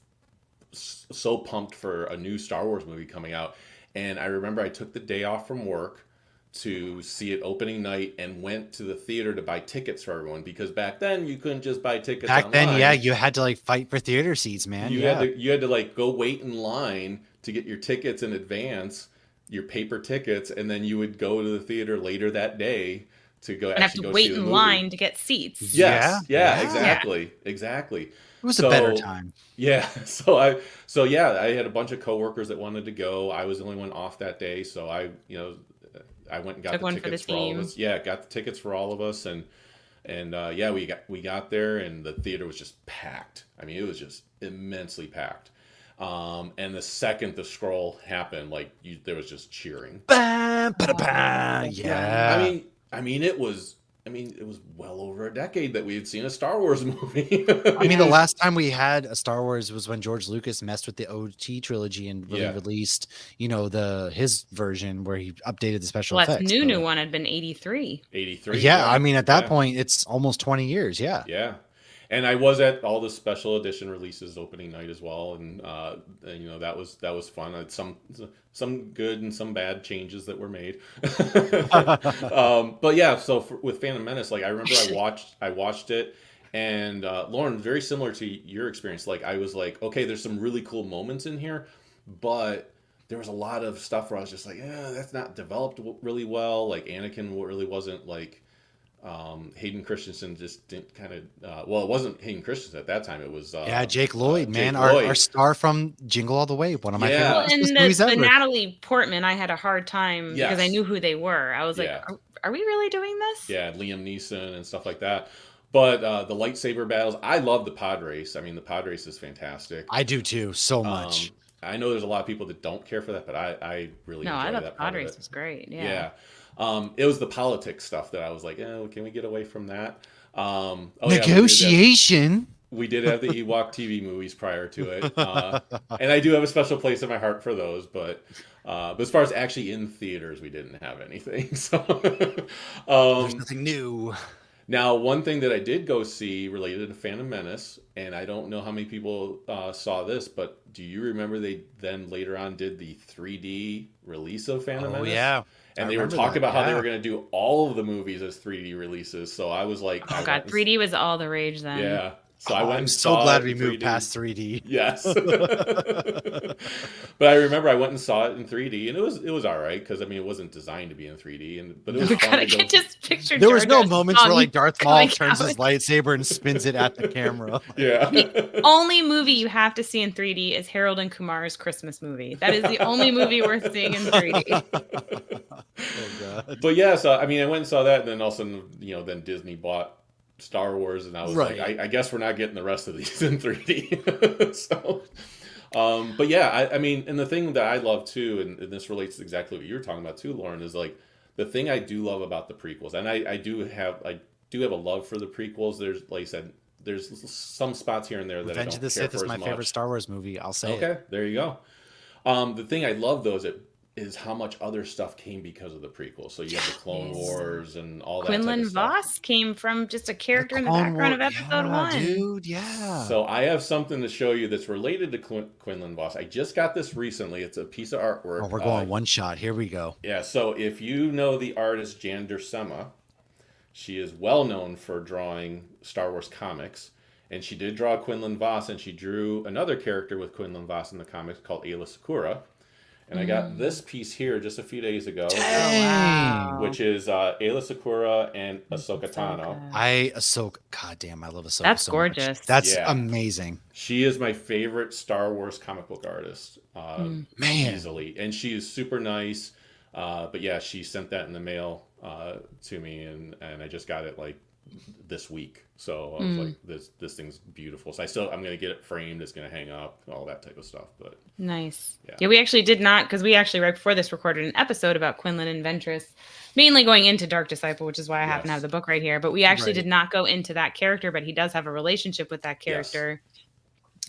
so pumped for a new Star Wars movie coming out. And I remember I took the day off from work to see it opening night and went to the theater to buy tickets for everyone, because back then you couldn't just buy tickets Back online. then, yeah, you had to like fight for theater seats, man. You had to like go wait in line to get your tickets in advance, your paper tickets, and then you would go to the theater later that day to go And have actually to go wait see the in movie. line to get seats. Yes, Yeah. exactly. It was a better time. Yeah, so yeah, I had a bunch of coworkers that wanted to go. I was the only one off that day, so I went and got Took the one for tickets the for all of team. us. Yeah, got the tickets for all of us, and yeah, we got there, and the theater was just packed. I mean, it was just immensely packed. And the second the scroll happened, like there was just cheering. Bam, ba-da-bam. Yeah. I mean, it was well over a decade that we had seen a Star Wars movie. I mean, the last time we had a Star Wars was when George Lucas messed with the OT trilogy and really released, his version where he updated the special Last effects. new one had been 83. 83. Yeah, I mean, at that point, it's almost 20 years. Yeah. Yeah. And I was at all the special edition releases opening night as well, and that was fun. I had some good and some bad changes that were made. But yeah, so with Phantom Menace, like I remember I watched it, and Lauren, very similar to your experience. Like I was like, okay, there's some really cool moments in here, but there was a lot of stuff where I was just like, that's not developed really well. Like Anakin really wasn't like. Hayden Christensen just didn't kind of it wasn't Hayden Christensen at that time, it was Jake Lloyd, man. Jake Lloyd. Our star from Jingle All the Way, one of my favorite Well, and movies ever. the Natalie Portman, I had a hard time because I knew who they were. I was like, are we really doing this? Yeah, Liam Neeson and stuff like that. But the lightsaber battles, I love the pod race. I mean, the pod race is fantastic. I do too, so much. I know there's a lot of people that don't care for that, but I really enjoy I thought that the pod race was great. Yeah. It was the politics stuff that I was like, can we get away from that? Negotiation. We did have the Ewok TV movies prior to it, and I do have a special place in my heart for those. But as far as actually in theaters, we didn't have anything. So there's nothing new. Now, one thing that I did go see related to Phantom Menace, and I don't know how many people saw this, but do you remember they then later on did the 3D release of Phantom Menace? Oh, yeah. And they were talking about how they were going to do all of the movies as 3D releaes. So I was like, oh god, 3D was all the rage then. Yeah. So I went. I'm so glad we moved past 3D. Yes. But I remember I went and saw it in 3D, and it was all right because I mean it wasn't designed to be in 3D, but it was fun to go. I just pictured there was no moments where like Darth Maul turns out. his lightsaber and spins it at the camera. Yeah. The only movie you have to see in 3D is Harold and Kumar's Christmas movie. That is the only movie worth seeing in 3D. Oh god. But yeah, so I mean, I went and saw that, and then all of a sudden, then Disney bought Star Wars, and I was like, I guess we're not getting the rest of these in 3D. So, but yeah, I mean, and the thing that I love too, and this relates to exactly what you were talking about too, Lauren, is like the thing I do love about the prequels, and I do have a love for the prequels. There's, like I said, there's some spots here and there that Revenge I don't of the care Sith for is as my much. favorite Star Wars movie. I'll say Okay, there you go. The thing I love though is how much other stuff came because of the prequel. So you have the Clone Wars and all that. Quinlan type of stuff. Voss came from just a character in the background of episode 1. Dude, yeah. So I have something to show you that's related to Quinlan Voss. I just got this recently. It's a piece of artwork. Oh, we're going one shot. Here we go. Yeah. So if you know the artist Jan Duursema, she is well known for drawing Star Wars comics. And she did draw Quinlan Voss, and she drew another character with Quinlan Voss in the comics called Aayla Secura. And I got this piece here just a few days ago, which is Aayla Secura and Ahsoka Tano. God damn, I love Ahsoka. That's so gorgeous. Much. That's amazing. She is my favorite Star Wars comic book artist, man, easily, and she is super nice. But yeah, she sent that in the mail to me, and I just got it like this week. So I was like, this thing's beautiful. So I'm gonna get it framed. It's gonna hang up, all that type of stuff. But nice. Yeah, we actually did not, because we actually right before this recorded an episode about Quinlan and Ventress, mainly going into Dark Disciple, which is why I happen to have the book right here. But we actually did not go into that character, but he does have a relationship with that character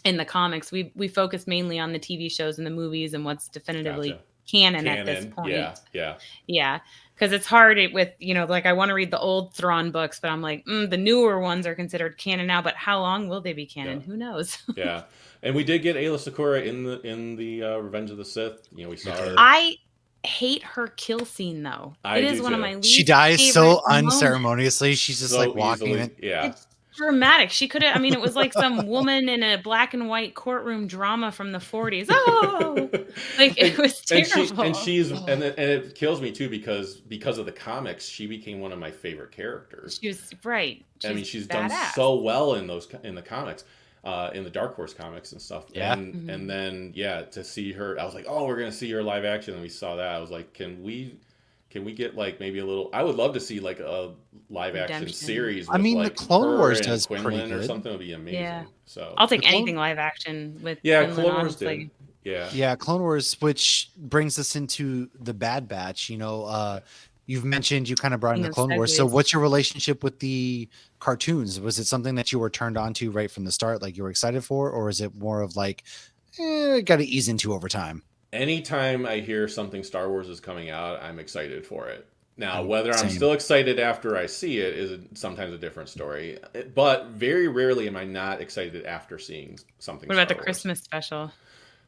in the comics. We focus mainly on the TV shows and the movies and what's definitively canon at this point. Yeah. Because it's hard with, like I want to read the old Thrawn books, but I'm like, the newer ones are considered canon now, but how long will they be canon? Who knows? Yeah. And we did get Aayla Secura in the Revenge of the Sith. We saw her. hate her kill scene though. I It is do one of too. my least She dies so favorite moments. unceremoniously. She's just like So walking easily, in. yeah. It's dramatic. She could have, I mean, it was like some woman in a black and white courtroom drama from the 40s. Oh, like it was terrible. And it kills me too because of the comics, she became one of my favorite characters. She was right. I mean, she's done badass. so well in the comics, in the Dark Horse comics and stuff. Yeah. And then to see her, I was like, oh, we're gonna see her live action, and we saw that. I was like, can we get like maybe a little? I would love to see like a live action series. With, I mean, like, the Clone her Wars and does Quinlan pretty good. or something would be amazing. Yeah. So I'll take The Clone- anything live action with. yeah, Quinlan, Clone Wars honestly. did. Yeah, Clone Wars, which brings us into the Bad Batch. You've mentioned you kind of brought in the Clone Wars. So what's your relationship with the cartoons? Was it something that you were turned on to right from the start, like you were excited for, or is it more of like, got to ease into over time? Anytime I hear something Star Wars is coming out, I'm excited for it. Now, whether Same. I'm still excited after I see it is sometimes a different story. But very rarely am I not excited after seeing something. What about Star the Wars. Christmas special?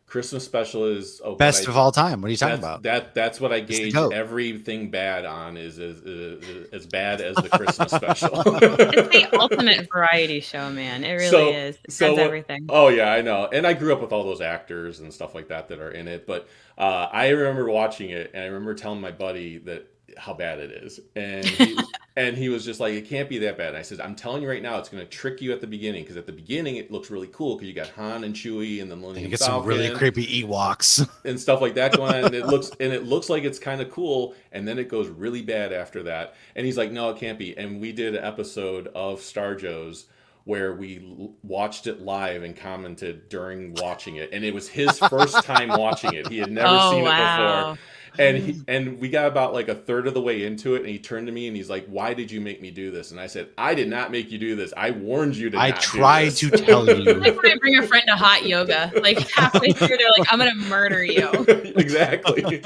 Christmas special is best of all time. What are you talking about? That's what I gauge everything bad on is as bad as the Christmas special. It's the ultimate variety show, man. It really is. It has everything. Oh yeah, I know. And I grew up with all those actors and stuff like that are in it. But I remember watching it, and I remember telling my buddy that how bad it is, and he was just like, it can't be that bad. And I said, I'm telling you right now, it's going to trick you at the beginning, because at the beginning it looks really cool because you got Han and Chewie and the Millennium you get Falcon some really creepy Ewoks and stuff like that going on. And it looks like it's kind of cool, and then it goes really bad after that. And he's like, no, it can't be. And we did an episode of Star Joe's where we watched it live and commented during watching it, and it was his first time watching it. He had never seen it before. And we got about like a third of the way into it, and he turned to me and he's like, why did you make me do this? And I said, I did not make you do this. I warned you to not do this. I tried to tell you. Like when I bring a friend to hot yoga, like halfway through, they're like, I'm going to murder you. Exactly.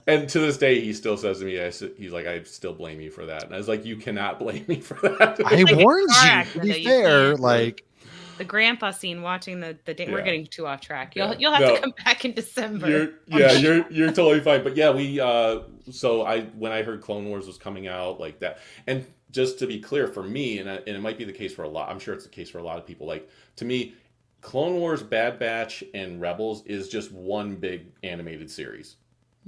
And to this day, he still says to me, he's like, I still blame you for that. And I was like, you cannot blame me for that. I warned you, to be fair. Like, the grandpa scene, watching the day. Yeah. We're getting too off track. You'll have to come back in December. You're totally fine. But yeah, when I heard Clone Wars was coming out like that, and just to be clear, for me, and it might be the case for a lot, I'm sure it's the case for a lot of people. Like, to me, Clone Wars, Bad Batch, and Rebels is just one big animated series.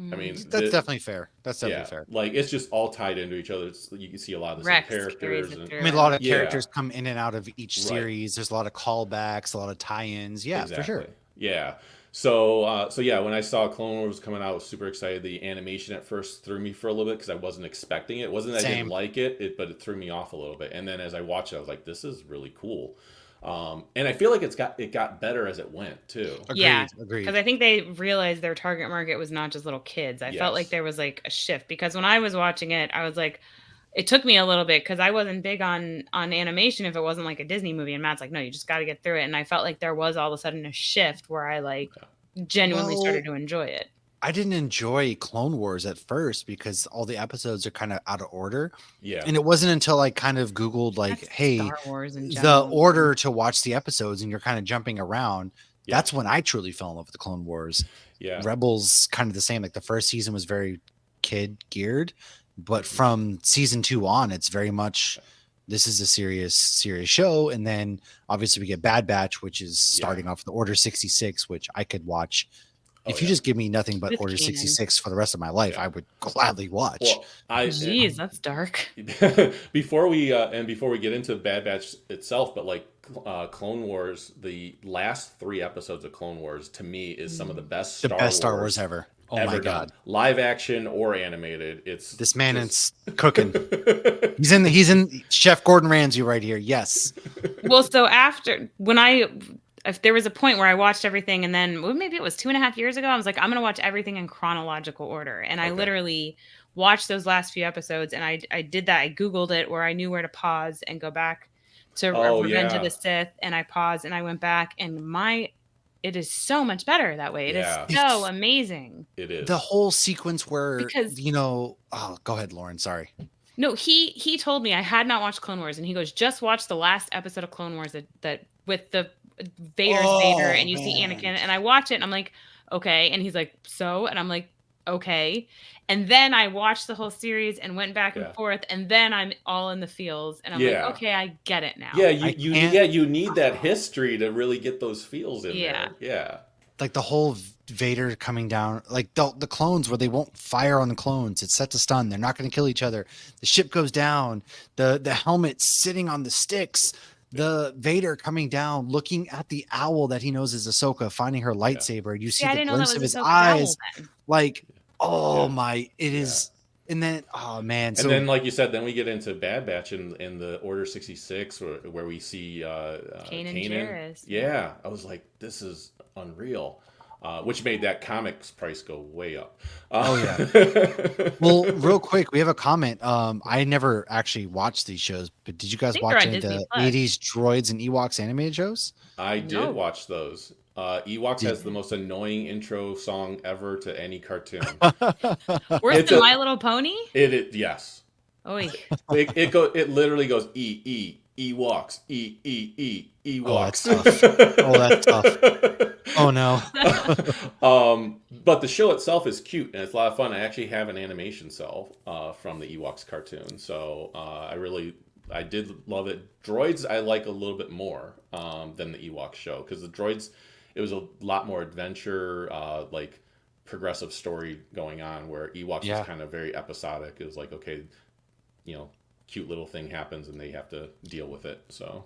I mean, that's definitely fair. That's definitely fair. Like, it's just all tied into each other. You can see a lot of the same characters. I mean, a lot of characters come in and out of each series. Right. There's a lot of callbacks, a lot of tie-ins. Yeah, exactly. For sure. Yeah. So when I saw Clone Wars was coming out, I was super excited. The animation at first threw me for a little bit because I wasn't expecting it. It wasn't that I didn't like it, but it threw me off a little bit. And then as I watched it, I was like, this is really cool. And I feel like it got better as it went too. Agreed. Because I think they realized their target market was not just little kids. I felt like there was like a shift, because when I was watching it, I was like, it took me a little bit because I wasn't big on animation if it wasn't like a Disney movie. And Matt's like, no, you just got to get through it. And I felt like there was all of a sudden a shift where I like genuinely started to enjoy it. I didn't enjoy Clone Wars at first because all the episodes are kind of out of order. Yeah. And it wasn't until I kind of Googled like, hey, Star Wars in general, the order to watch the episodes, and you're kind of jumping around. Yeah. That's when I truly fell in love with the Clone Wars. Yeah. Rebels kind of the same. Like the first season was very kid geared, but from season 2 on, it's very much, this is a serious show. And then obviously we get Bad Batch, which is starting off with the Order 66, which I could watch. If you just give me nothing but Order 66 for the rest of my life, I would gladly watch. Well, jeez, that's dark. Before we get into Bad Batch itself, but like Clone Wars, the last 3 episodes of Clone Wars to me is some of the best Star Wars ever. Oh my god, live action or animated. It's this man is cooking. He's in Chef Gordon Ramsay right here. Yes. Well, so if there was a point where I watched everything, and then maybe it was 2.5 years ago, I was like, I'm going to watch everything in chronological order. And I literally watched those last few episodes, and I did that. I Googled it where I knew where to pause and go back to Revenge of the Sith. And I paused and I went back, and it is so much better that way. It is so amazing. It is. The whole sequence where, go ahead, Lauren. Sorry. No, he told me I had not watched Clone Wars, and he goes, just watch the last episode of Clone Wars that with the Vader, and you see Anakin, and I watch it, and I'm like, okay, and he's like, so, and I'm like, okay. And then I watched the whole series and went back and Yeah. forth, and then I'm all in the feels, and I'm Yeah. like, okay, I get it now. Yeah, I you can't- you need that history to really get those feels in Yeah. there. Yeah. Like the whole Vader coming down, like the clones where they won't fire on the clones. It's set to stun. They're not going to kill each other. The ship goes down. The helmet sitting on the sticks. The Vader coming down, looking at the owl that he knows is Ahsoka, finding her lightsaber. You see I the didn't know that glimpse was of his Ahsoka's eyes. owl then. Like, oh Yeah. my, it Yeah. is. And then, oh man. And So then, like you said, then we get into Bad Batch in the Order 66, where we see Kanan Kanan. Jarrus. Yeah, I was like, this is unreal, which made that comics price go way up. Oh, yeah. Well, real quick, we have a comment. I never actually watched these shows, but did you guys think watch they're on any of Disney the Plus. 80s droids and Ewoks animated shows? I did No. watch those. Ewoks Did- has the most annoying intro song ever to any cartoon. Worse It's than a- My Little Pony? Yes. Oy. It literally goes Ewoks Oh, that's Ewoks. Oh, that's tough. Oh no. But the show itself is cute and it's a lot of fun. I actually have an animation cell from the Ewoks cartoon, so I did love it. Droids I like a little bit more than the Ewoks show, because the Droids, it was a lot more adventure, like progressive story going on, where Ewoks Yeah. was kind of very episodic. It was like, okay, cute little thing happens and they have to deal with it. So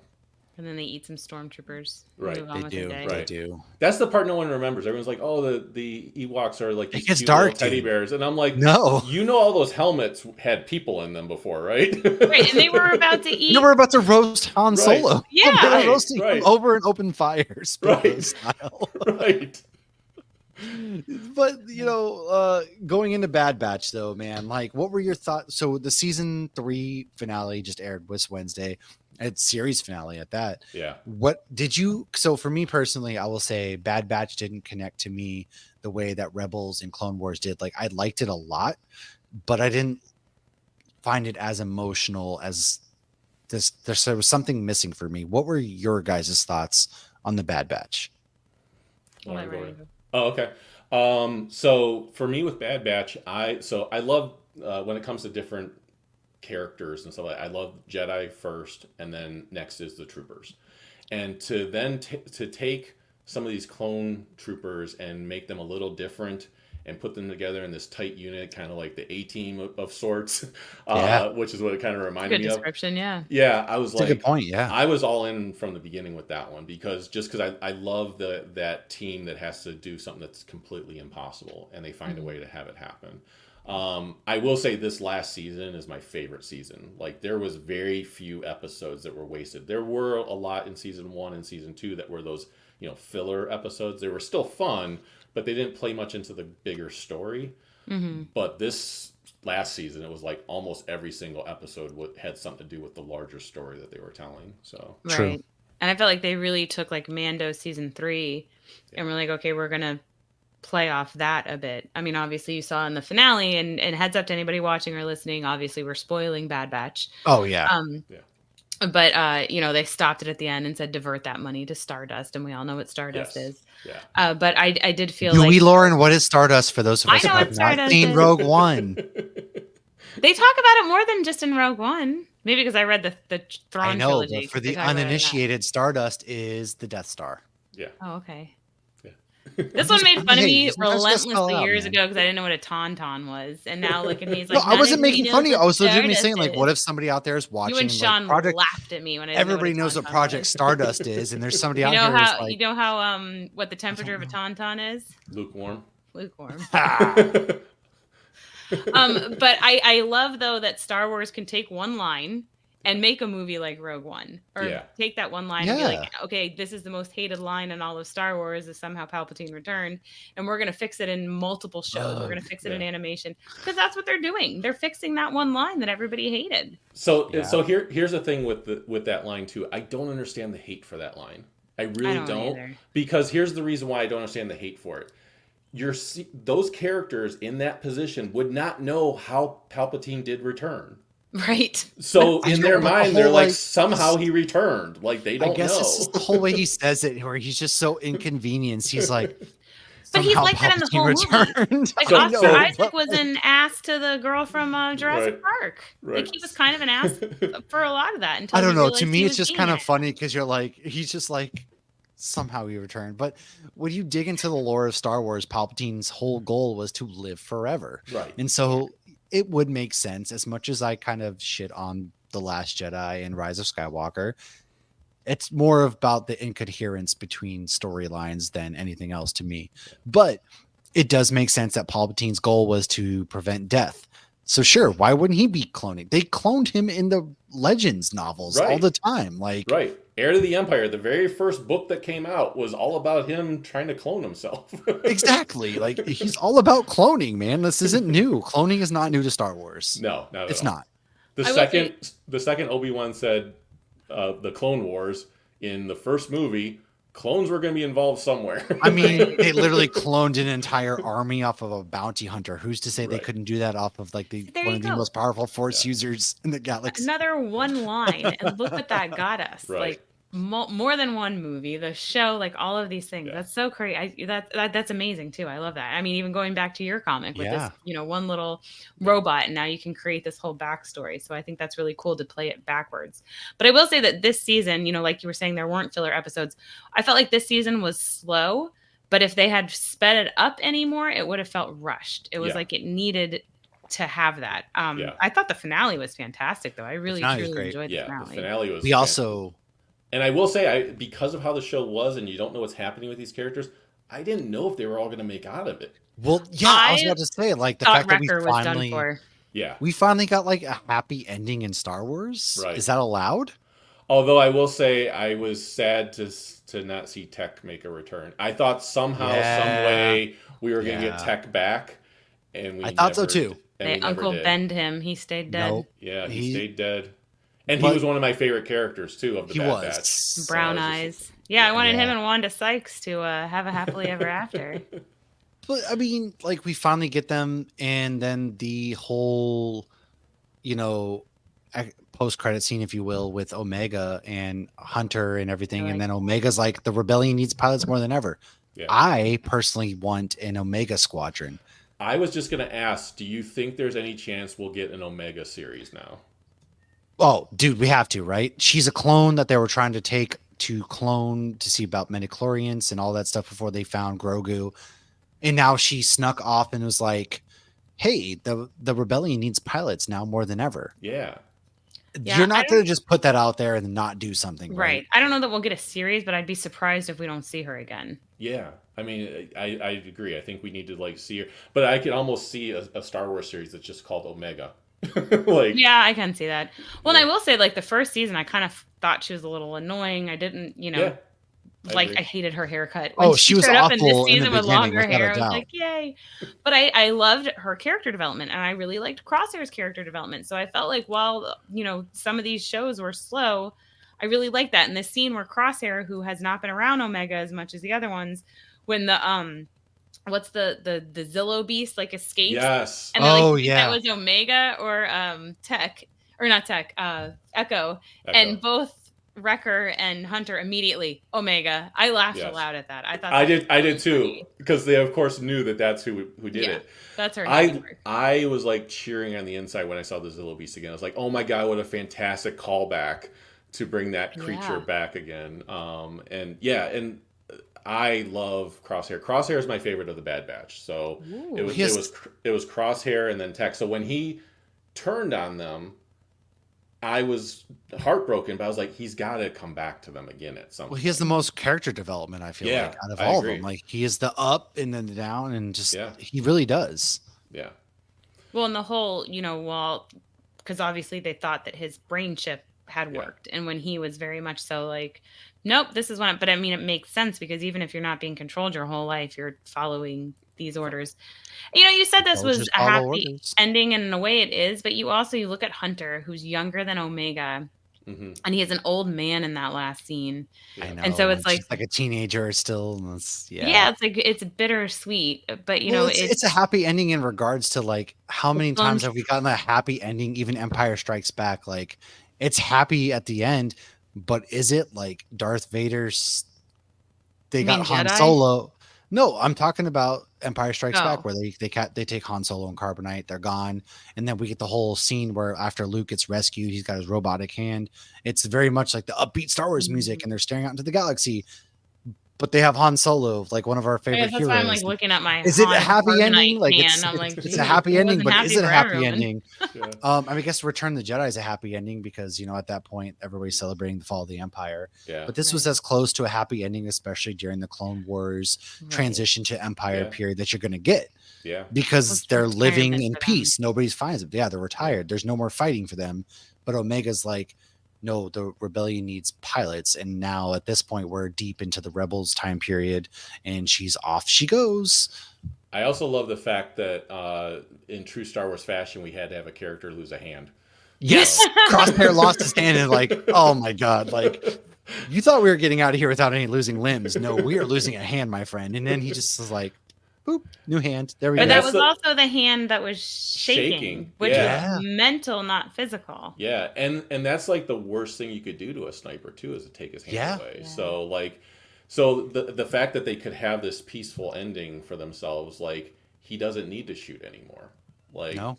And then they eat some stormtroopers. Right. Move on They with do. their day. They Right. do. that's the part no one remembers. Everyone's like, oh, the Ewoks are like these gets cute dark, little teddy dude. bears, and I'm like, No. you know, all those helmets had people in them before, right? Right, and they were about to eat. You we're about to roast Han Right. Solo. Yeah. We're Right, roasting right. him over an open fire, Spitfire Right. style. Right. But going into Bad Batch though, man, like what were your thoughts? So the season 3 finale just aired this Wednesday. It's series finale at that. Yeah. What did you? So for me personally, I will say Bad Batch didn't connect to me the way that Rebels and Clone Wars did. Like I liked it a lot, but I didn't find it as emotional as this. There was something missing for me. What were your guys' thoughts on the Bad Batch? I'll let Go Ryan ahead. go. Oh, okay. So for me with Bad Batch, I love when it comes to different characters and stuff like that, I love Jedi first, and then next is the troopers. And to then to take some of these clone troopers and make them a little different and put them together in this tight unit, kind of like the A-Team of sorts, Yeah. Which is what it kind of Good reminded me of. description, yeah. Yeah, I was That's a like, good point. Yeah. I was all in from the beginning with that one, because I love that team that has to do something that's completely impossible, and they find a way to have it happen. I will say this last season is my favorite season. Like, there was very few episodes that were wasted. There were a lot in season 1 and season 2 that were those filler episodes. They were still fun, but they didn't play much into the bigger story. Mm-hmm. But this last season, it was like almost every single episode had something to do with the larger story that they were telling. So True. Right. And I felt like they really took like Mando season 3 and we're like, okay, we're going to play off that a bit. I mean, obviously you saw in the finale, and heads up to anybody watching or listening, obviously we're spoiling Bad Batch. Oh yeah. Yeah. But they stopped it at the end and said divert that money to Stardust, and we all know what Stardust Yes. is. Yeah. But I did feel Do like we, Lauren? What is Stardust for those of I us who know have what not Stardust seen is. Rogue One? they talk about it more than just in Rogue One. Maybe because I read the Thrawn I know, trilogy. but for 'cause they the talk about it in that. uninitiated, Stardust is the Death Star. Yeah. Oh, okay. Yeah. This one made fun of me Hey, sometimes you gotta spell it relentlessly out, years man. ago because I didn't know what a tauntaun was, and now look at me. He's No, like, I "None wasn't of you making knows fun of you. what I was legitimately Stardust saying, like, is." what if somebody out there is watching? You and like, Sean Project, laughed at me when I didn't everybody know knows what what a tauntaun Project was. Stardust is, and there's somebody You out know here who's how like, you know how what the temperature of a tauntaun is? Lukewarm. Lukewarm. ah, But I love though that Star Wars can take one line and make a movie like Rogue One, or Yeah. take that one line and be Yeah. like, okay, this is the most hated line in all of Star Wars is somehow Palpatine returned, and we're gonna fix it in multiple shows. We're gonna fix it in Yeah. animation, because that's what they're doing. They're fixing that one line that everybody hated. So Yeah. here's the thing with that line too. I don't understand the hate for that line. I really I don't either. Because here's the reason why I don't understand the hate for it. Those characters in that position would not know how Palpatine did return. Right. So I in know, their but the mind, they're whole, like, like, somehow he returned. Like, they don't I guess know. this is the whole way he says it, where he's just so inconvenienced. He's like, But he's somehow like that in the Palpatine whole movie. returned. Like So- Oscar so- Isaac was an ass to the girl from Jurassic Right. Park. Right. Like he was kind of an ass for a lot of that until I don't he know. realized To he me, was it's just being kind an of funny because you're like, he's just like, somehow he returned. But when you dig into the lore of Star Wars, Palpatine's whole goal was to live forever. Right. And so it would make sense, as much as I kind of shit on The Last Jedi and Rise of Skywalker. It's more about the incoherence between storylines than anything else to me. But it does make sense that Palpatine's goal was to prevent death. So sure, why wouldn't he be cloning? They cloned him in the Legends novels all Right. the time. Like, Right. Heir to the Empire, the very first book that came out was all about him trying to clone himself. exactly. Like, he's all about cloning, man. This isn't new. Cloning is not new to Star Wars. No, not at It's all. not. The second Obi-Wan said the Clone Wars in the first movie, clones were going to be involved somewhere. I mean, they literally cloned an entire army off of a bounty hunter. Who's to say they Right. couldn't do that off of like There one you of the go. most powerful Force users in the galaxy? Another one line, and look what that got us. Right. Like more than one movie, the show, like all of these things. Yeah. That's so crazy. That's amazing too. I love that. I mean, even going back to your comic with Yeah. this, one little robot, and now you can create this whole backstory. So I think that's really cool to play it backwards. But I will say that this season, like you were saying, there weren't filler episodes. I felt like this season was slow, but if they had sped it up anymore, it would have felt rushed. It was Yeah. like it needed to have that. Yeah. I thought the finale was fantastic, though. I really finale was truly great. enjoyed the Yeah, the finale. finale was. We also, and I will say, because of how the show was, and you don't know what's happening with these characters, I didn't know if they were all going to make out of it. well, yeah, I was I about to say, like, the Thought fact that Wrecker was done finally, for. Yeah. we finally got like a happy ending in Star Wars. Right. Is that allowed? Although I will say, I was sad to not see Tech make a return. I thought somehow, some way, we were going to get Yeah. Tech back, and we I thought so never- too. and They we never Uncle did. Bend him. He stayed dead. Nope. Yeah, he He- stayed dead. And But- he was one of my favorite characters, too, of the He Bad was. Batch. So Brown I was eyes. Yeah, I wanted him Yeah. and Wanda Sykes to have a happily ever after. But I mean, like, we finally get them, and then the whole, post-credit scene, if you will, with Omega and Hunter and everything, and then Omega's like, the rebellion needs pilots more than ever. Yeah. I personally want an Omega squadron. I was just going to ask, do you think there's any chance we'll get an Omega series now? Oh, dude, we have to, right? She's a clone that they were trying to take to clone to see about midichlorians and all that stuff before they found Grogu. And now she snuck off and was like, hey, the rebellion needs pilots now more than ever. Yeah. Yeah, You're I not going to just put that out there and not do something. Right. I don't know that we'll get a series, but I'd be surprised if we don't see her again. Yeah. I mean, I agree. I think we need to, see her. But I could almost see a Star Wars series that's just called Omega. Yeah, I can see that. Well, Yeah. and I will say, the first season, I kind of thought she was a little annoying. I didn't, Yeah. I hated her haircut. Oh, she was showed up in this awful in the season with beginning, longer without a hair. I was doubt. like, yay! But I loved her character development, and I really liked Crosshair's character development. So I felt like while some of these shows were slow, I really liked that. And the scene where Crosshair, who has not been around Omega as much as the other ones, when the what's the Zillow beast escapes, Yes. and they're like, Oh, "Do you think yeah. that was Omega or Tech or not Tech, Echo. Echo. And both Wrecker and Hunter immediately Omega. I laughed Yes. aloud at that. I thought I that did was too, great. because they of course knew that that's who did Yeah. it. That's her. I handiwork. I was cheering on the inside when I saw the Zillow Beast again. I was like, oh my god, what a fantastic callback to bring that creature Yeah. back again. And I love Crosshair. Crosshair is my favorite of the Bad Batch. So Ooh. it was Crosshair and then Tech. So when he turned on them, I was heartbroken, but I was like, he's got to come back to them again at some Well, point. he has the most character development, I feel Yeah, like, out of I all agree. of them. Like, he is the up and then the down, and just, Yeah. he really does. Yeah. Well, and the whole, because obviously they thought that his brain chip had Yeah. worked, and when he was very much so nope, this is what. But I mean, it makes sense because even if you're not being controlled your whole life, you're following these orders. You said this was Soldiers a follow happy orders. ending, and in a way it is. But you look at Hunter, who's younger than Omega, Hmm. and he is an old man in that last scene. Yeah. I know. And so it's just like a teenager still. And Yeah, it's bittersweet, but Well, it's a happy ending in regards to how many times have we gotten a happy ending? Even Empire Strikes Back, it's happy at the end, but is it Darth Vader's? They You got mean Han Jedi? Solo. No, I'm talking about Empire Strikes Oh. Back, where they take Han Solo and Carbonite, they're gone, and then we get the whole scene where after Luke gets rescued, he's got his robotic hand. It's very much like the upbeat Star Wars music, and they're staring out into the galaxy. But they have Han Solo, like one of our I guess favorite that's why I'm heroes. like looking at my Is it a Han happy ending? Carbonite Like can. I'm like, it's a geez, happy it ending, wasn't but happy is it a for happy everyone. ending? Yeah. I guess Return of the Jedi is a happy ending because at that point everybody's celebrating the fall of the Empire. Yeah. But this was Right. as close to a happy ending, especially during the Clone Wars Right. transition to Empire Yeah. period, that you're going to get, Yeah. because It's they're living retirement in for them. peace. Nobody's fine. Yeah, they're retired. There's no more fighting for them. But Omega's like, no, the rebellion needs pilots. And now at this point, we're deep into the Rebels time period, and she's off she goes. I also love the fact that in true Star Wars fashion, we had to have a character lose a hand. Yes, Crosshair lost his hand, and like, oh my god, like, you thought we were getting out of here without any losing limbs. No, we are losing a hand, my friend. And then he just was like, boop, new hand. There we But go. that that's was the- also the hand that was shaking, which Yeah. is mental, not physical. Yeah, and that's like the worst thing you could do to a sniper too, is to take his hand Yeah. away. Yeah. So the fact that they could have this peaceful ending for themselves, like he doesn't need to shoot anymore. Like, No.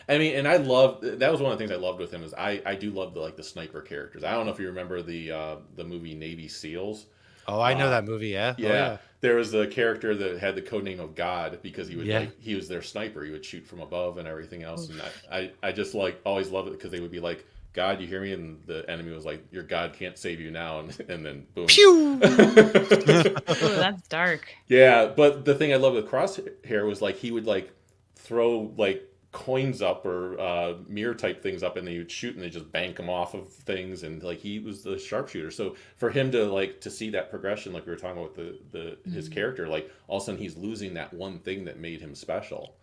I mean, and I love that was one of the things I loved with him is I do love the sniper characters. I don't know if you remember the movie Navy SEALs. Oh, I know that movie. Yeah. Yeah, Oh, yeah. there was a character that had the codename of God because he would Yeah. he was their sniper. He would shoot from above and everything else. And I just like always loved it because they would be like, God, you hear me? And the enemy was like, your God can't save you now. And then boom. Pew. Ooh, that's dark. Yeah, but the thing I love with Crosshair was like he would like throw like coins up or mirror type things up, and then he would shoot and they just bank them off of things, and like he was the sharpshooter. So for him to see that progression, like we were talking about his character, like all of a sudden he's losing that one thing that made him special,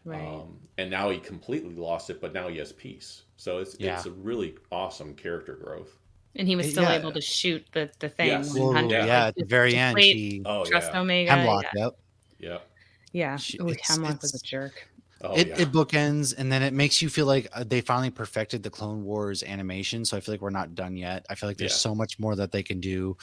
Right. and now he completely lost it, but now he has peace. So it's a really awesome character growth. And he was still Yeah. able to shoot the thing. Yes. Whoa, 100. yeah, at the very end, wait, she Oh trust yeah, Omega. Hemlock. Yep. yeah. Yeah. She- Ooh, it's- Hemlock was a it's- jerk. Oh it yeah. bookends, and then it makes you feel like they finally perfected the Clone Wars animation. So I feel like we're not done yet. I feel like there's Yeah. so much more that they can do.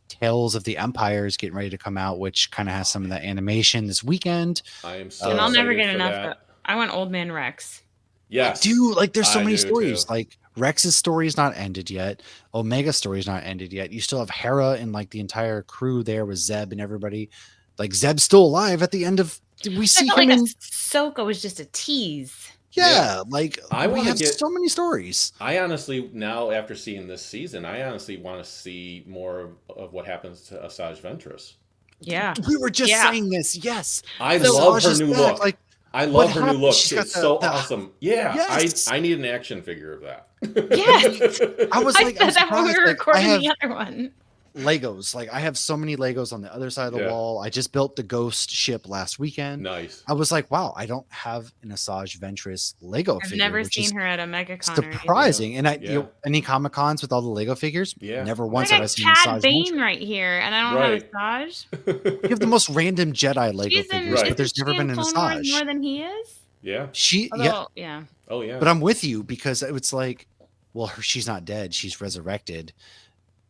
Tales of the Empire is getting ready to come out, which kind of has some of that animation this weekend. I am so And I'll never excited get for enough. that. I want Old Man Rex. Yes, Dude, like there's so I many do, stories. too. Like Rex's story is not ended yet. Omega's story is not ended yet. You still have Hera and like the entire crew there with Zeb and everybody. Like Zeb's still alive at the end of. We I see felt him like in. Ahsoka was just a tease. Yeah, like I we wanna have get- so many stories. I honestly, now after seeing this season, I honestly want to see more of what happens to Asajj Ventress. Yeah. We were just Yeah. saying this. Yes, I So- love her Asajj is new back, look. Like, I what love her new happened? look. She's got It's so the- awesome. Yeah, Yes. I need an action figure of that. Yes. I was I like, said I'm that when we surprised, were like, I recording have the other one. Legos. Like I have so many Legos on the other side of the Yeah. wall. I just built the Ghost ship last weekend. Nice. I was like, wow, I don't have an Asajj Ventress Lego I've figure. never which is seen her at a MegaCon. or anything. surprising. And Yeah. any Comic Cons with all the Lego figures, Yeah. never I once have I got seen Cad Asajj Bane Ventress. right here, and I don't Right. have Asajj. You have the most random Jedi Lego She's in, figures, Right. but there's isn't never she been in an Clone Wars Asajj. more than he is. Yeah. Although, Yeah, yeah. Oh yeah. but I'm with you because it's like, well, she's not dead; she's resurrected.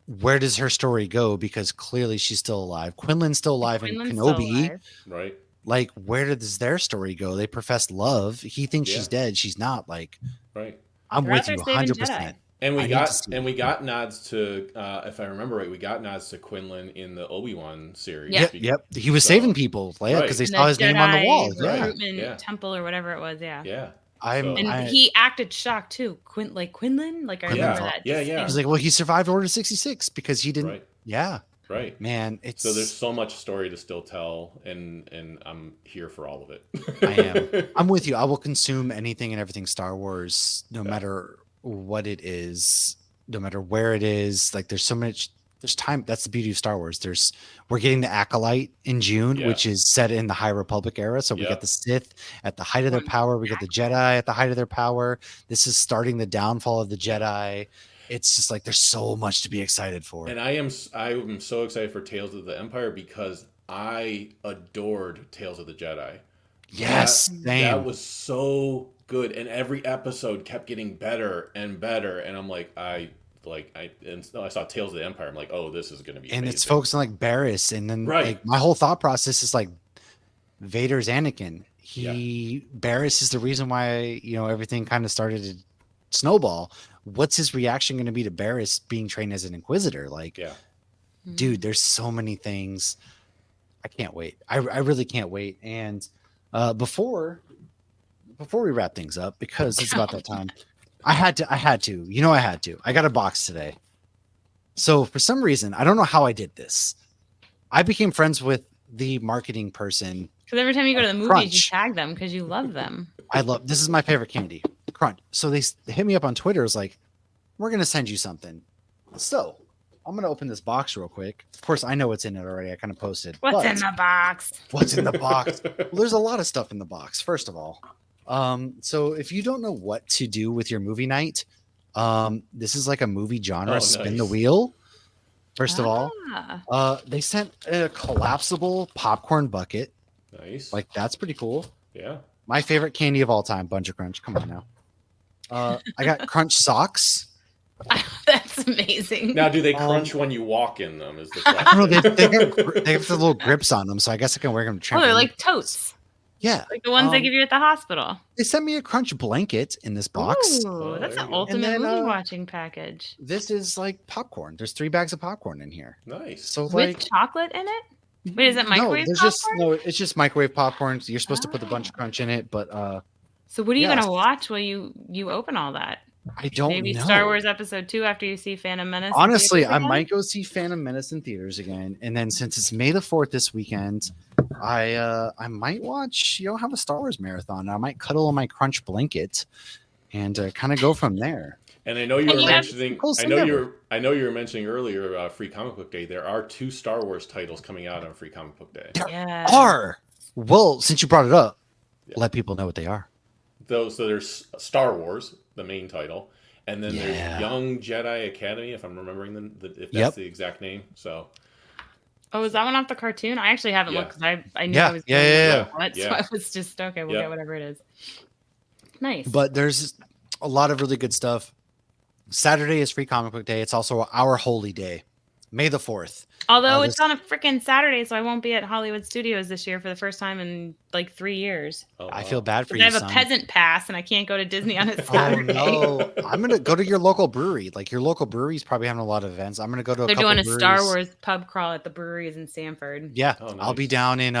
Where does her story go? Because clearly she's still alive. Quinlan's still alive in Quinlan's still Kenobi. alive. Right. Like, where does their story go? They profess love. He thinks Yeah. she's dead. She's not. Like, Right. I'm They're with out there you saving 100%. And I we need to got see nods to if I remember right, we got nods to Quinlan in the Obi-Wan series. Yeah. Yep. He was So- saving people, yeah, Right. because they And saw his name on the Jedi wall. Yeah. recruitment Yeah. temple or whatever it was. Yeah. Yeah. I'm. So- And I, he acted shocked too. Quinlan. Like I Quinlan remember felt- that. Yeah, yeah. he's like, well, he survived Order 66 because he didn't. Right. Yeah, Right. man. It's. So there's so much story to still tell, and I'm here for all of it. I am. I'm with you. I will consume anything and everything Star Wars, no matter what it is, no matter where it is. Like, there's so much. There's time. That's the beauty of Star Wars. We're getting the Acolyte in June, Yeah. which is set in the High Republic era. So we Yeah. get the Sith at the height of their power. We get the Jedi at the height of their power. This is starting the downfall of the Jedi. It's just like there's so much to be excited for. And I am so excited for Tales of the Empire because I adored Tales of the Jedi. Yes, that same. was so good, and every episode kept getting better and better. And I'm like, I I saw Tales of the Empire. I'm like, oh, this is going to be and amazing. it's focused on like Barriss, and then Right. like my whole thought process is like Vader's Anakin. Barriss is the reason why everything kind of started to snowball. What's his reaction going to be to Barriss being trained as an Inquisitor? Like, dude, there's so many things. I can't wait. I really can't wait. And before we wrap things up, because it's about that time, I had to. I had to. I got a box today. So for some reason, I don't know how I did this. I became friends with the marketing person. Because every time you go to the movies, Crunch. you tag them because you love them. This is my favorite candy, Crunch. So they hit me up on Twitter. It's like, we're going to send you something. So I'm going to open this box real quick. Of course, I know what's in it already. I kind of posted. What's in the box? What's in the box? Well, there's a lot of stuff in the box, first of all. So if you don't know what to do with your movie night, this is like a movie genre. Spin the wheel. First of all, they sent a collapsible popcorn bucket. Nice. Like, that's pretty cool. Yeah. My favorite candy of all time, Bunch of Crunch. Come on now. I got Crunch socks. That's amazing. Now, do they crunch when you walk in them? Is the I don't know. question. They have the little grips on them, so I guess I can wear them. Oh, they're like totes. Yeah. Like the ones they give you at the hospital. They sent me a Crunch blanket in this box. Ooh, that's there an you go. ultimate And then, movie watching package. This is like popcorn. There's 3 bags of popcorn in here. Nice. So With like, chocolate in it? Wait, is it microwave popcorn? it's just microwave popcorn. You're supposed to put the Bunch of Crunch in it, but So what are you yes. gonna watch while you open all that? I don't Maybe know. Star Wars Episode 2 after you see Phantom Menace. Honestly, I might go see Phantom Menace in theaters again, and then since it's May the 4th this weekend, I might watch. Have a Star Wars marathon. I might cuddle on my Crunch blanket, and kind of go from there. And I know you were mentioning. Cool I know you were mentioning earlier. Free Comic Book Day. There are 2 Star Wars titles coming out on Free Comic Book Day. There are. Well, since you brought it up, let people know what they are. So there's Star Wars, the main title, and then there's Young Jedi Academy, if I'm remembering if that's the exact name. So. Oh, is that one off the cartoon? I actually haven't looked because I knew I was going so I was just okay. We'll get whatever it is. Nice. But there's a lot of really good stuff. Saturday is Free Comic Book Day. It's also our holy day, May the 4th. Although it's on a freaking Saturday, so I won't be at Hollywood Studios this year for the first time in like 3 years. Oh, wow. I feel bad for you. I have a peasant pass and I can't go to Disney on a Saturday. Oh no! I'm gonna go to your local brewery. Like, your local brewery's probably having a lot of events. I'm gonna go to. They're couple doing a breweries. Star Wars pub crawl at the breweries in Sanford. Yeah, Oh, nice. I'll be down in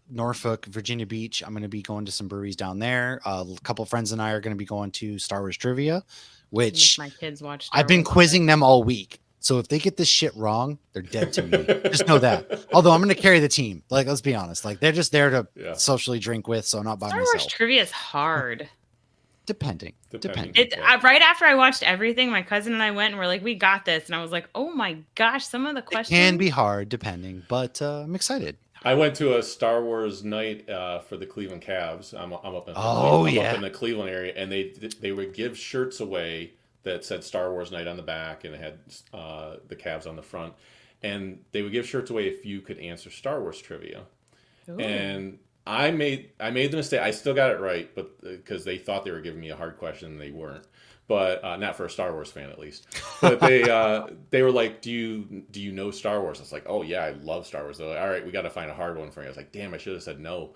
Norfolk, Virginia Beach. I'm gonna be going to some breweries down there. A couple friends and I are gonna be going to Star Wars trivia, which my kids watch. I've been quizzing them all week. So if they get this shit wrong, they're dead to me. Just know that. Although I'm going to carry the team. Like, let's be honest. Like, they're just there to socially drink with, so I'm not by Star myself. Wars trivia is hard. Depending. Right after I watched everything, my cousin and I went and we're like, we got this. And I was like, oh my gosh, some of the questions. It can be hard, depending, but I'm excited. I went to a Star Wars night for the Cleveland Cavs. I'm up in up in the Cleveland area, and they would give shirts away that said Star Wars Night on the back, and it had the Cavs on the front. And they would give shirts away if you could answer Star Wars trivia. Ooh. And I made the mistake. I still got it right, but because they thought they were giving me a hard question, and they weren't. But not for a Star Wars fan, at least. But they were like, "Do you know Star Wars?" I was like, "Oh yeah, I love Star Wars." They're like, "All right, we got to find a hard one for you." I was like, "Damn, I should have said no."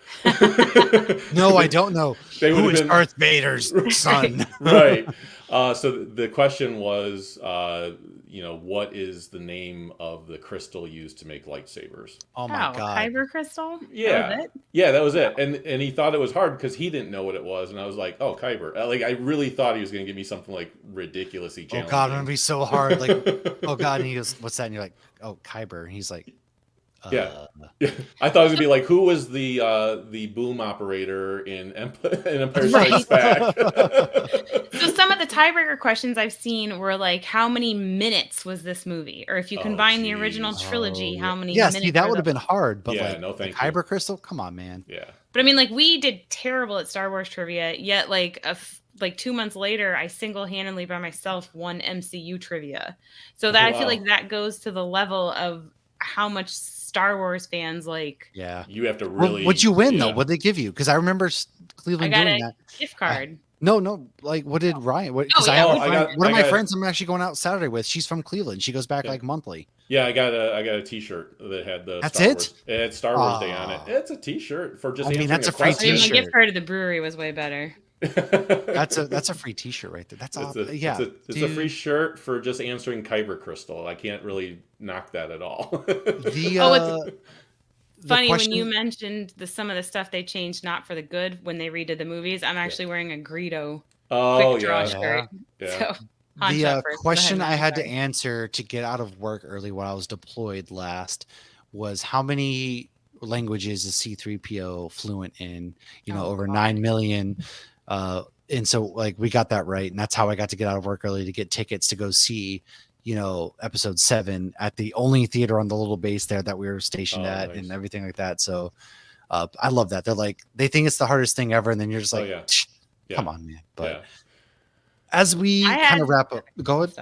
No, I don't know. Who is Darth Vader's son? Right. So the question was, what is the name of the crystal used to make lightsabers? Oh my god, Kyber crystal. Yeah, that was it. And he thought it was hard because he didn't know what it was, and I was like, "Oh, Kyber!" Like, I really thought he was going to give me something like ridiculously challenging. Oh god, I'm gonna be so hard. Like, oh god, and he goes, "What's that?" And you're like, "Oh, Kyber." And he's like, Yeah. I thought it was gonna be like, who was the boom operator in Empire Strikes Back? So some of the tiebreaker questions I've seen were like, how many minutes was this movie? Or if you combine the original trilogy, how many minutes? See, that would have been hard, but no, thank you. Kyber crystal? Come on, man. Yeah. But I mean, like, we did terrible at Star Wars trivia, yet like 2 months later, I single-handedly by myself won MCU trivia. So that I feel like that goes to the level of how much Star Wars fans like. Yeah, you have to really. What'd you win though? What'd they give you? Because I remember Cleveland doing that. Gift card. No. Like, what did Ryan? Because yeah, one of my friends I'm actually going out Saturday with. She's from Cleveland. She goes back like monthly. Yeah, I got a T-shirt that had the That's Star it? Wars. It had Star Wars Day on it. It's a T-shirt for just. I mean, that's a free question. T-shirt. My gift card to the brewery was way better. That's a free T-shirt right there. That's awesome. It's a free shirt for just answering Kyber Crystal. I can't really knock that at all. Funny when you mentioned some of the stuff they changed not for the good when they redid the movies. I'm actually wearing a Greedo quick draw shirt. Yeah. So, the question I had to answer to get out of work early while I was deployed last was how many languages is C-3PO fluent in? Over 9 million. And so like we got that right, and that's how I got to get out of work early to get tickets to go see episode 7 at the only theater on the little base there that we were stationed at. Nice. And everything like that. So I love that. They think it's the hardest thing ever, and then you're just like, come on, man. But as we kind of wrap up, go ahead.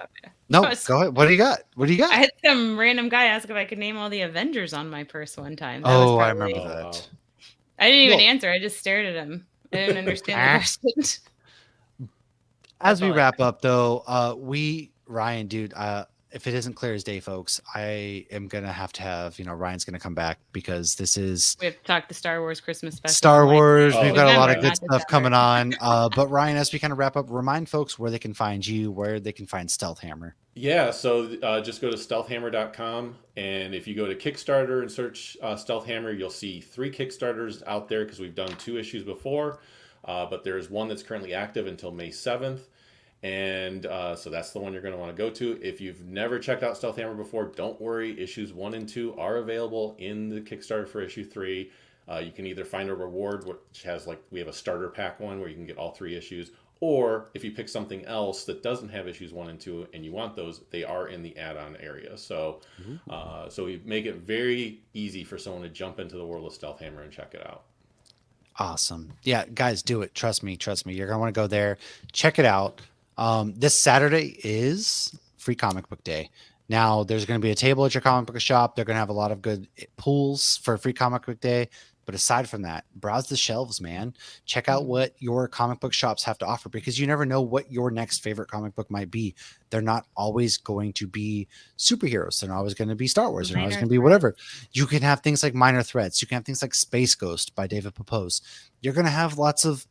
No, go ahead. What do you got? I had some random guy ask if I could name all the Avengers on my purse one time. I remember that. I didn't even answer. I just stared at him. I didn't understand the question. As we wrap up, though, Ryan, dude, if it isn't clear as day, folks, I am gonna have Ryan's gonna come back because we have to talk the Star Wars Christmas special. Star Wars, we've got a lot of good stuff coming on. But Ryan, as we kind of wrap up, remind folks where they can find you, where they can find Stealth Hammer. Yeah, so just go to stealthhammer.com, and if you go to Kickstarter and search Stealth Hammer, you'll see 3 Kickstarters out there because we've done 2 issues before, but there's one that's currently active until May 7th. And so that's the one you're going to want to go to. If you've never checked out Stealth Hammer before, don't worry. Issues 1 and 2 are available in the Kickstarter for issue 3. You can either find a reward, which has we have a starter pack one where you can get all 3 issues. Or if you pick something else that doesn't have issues 1 and 2 and you want those, they are in the add-on area. So so we make it very easy for someone to jump into the world of Stealth Hammer and check it out. Awesome. Yeah, guys, do it. Trust me. You're going to want to go there. Check it out. This Saturday is Free Comic Book Day. Now, there's going to be a table at your comic book shop. They're going to have a lot of good pools for Free Comic Book Day. But aside from that, browse the shelves, man. Check out what your comic book shops have to offer because you never know what your next favorite comic book might be. They're not always going to be superheroes. They're not always going to be Star Wars. They're not always going to be whatever. You can have things like Minor Threats. You can have things like Space Ghost by David Pepose. You're going to have lots of,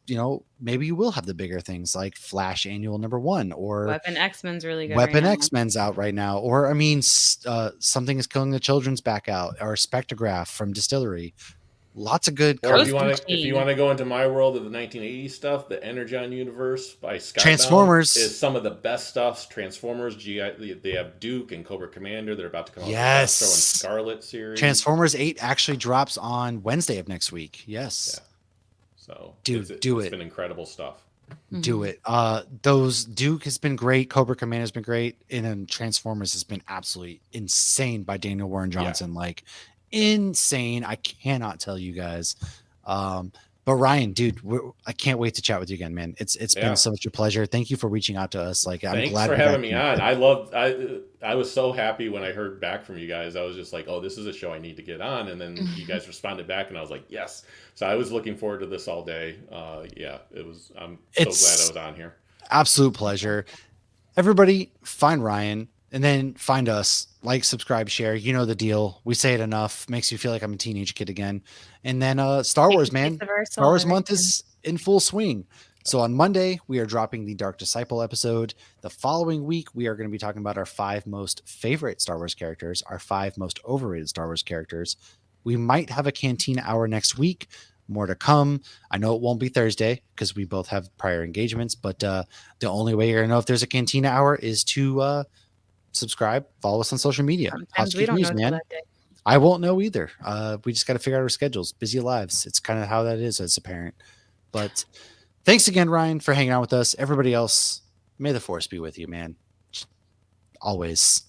maybe you will have the bigger things like Flash Annual #1 or Weapon X-Men's really good. Weapon X-Men's out right now. Or, Something is Killing the Children's back out or Spectrograph from Distillery. Lots of good. Or if you want to go into my world of the 1980s stuff, the Energon universe by Skybound Transformers is some of the best stuff. Transformers, they have Duke and Cobra Commander. They're about to come out with the Astro and Scarlet series. Transformers 8 actually drops on Wednesday of next week. Yes. Yeah. So it's been incredible stuff. Do it. Those Duke has been great. Cobra Commander has been great. And then Transformers has been absolutely insane by Daniel Warren Johnson. Yeah. Insane. I cannot tell you guys. But Ryan, dude, I can't wait to chat with you again, man. It's been such a pleasure. Thank you for reaching out to us. I'm glad for having me on. I was so happy when I heard back from you guys. I was just like, oh, this is a show I need to get on. And then you guys responded back and I was like, yes. So I was looking forward to this all day. I'm so glad I was on here. Absolute pleasure. Everybody find Ryan and then find us. Like, subscribe, share. You know the deal. We say it enough. Makes you feel like I'm a teenage kid again. And then Star Wars, man. Star Wars month is in full swing. So on Monday, we are dropping the Dark Disciple episode. The following week, we are going to be talking about our 5 most favorite Star Wars characters, our 5 most overrated Star Wars characters. We might have a Cantina hour next week. More to come. I know it won't be Thursday because we both have prior engagements, but the only way you're going to know if there's a Cantina hour is to subscribe, follow us on social media. We don't know man. That day. I won't know either. We just got to figure out our schedules, busy lives. It's kind of how that is as a parent. But thanks again, Ryan, for hanging out with us. Everybody else, may the force be with you, man. Always.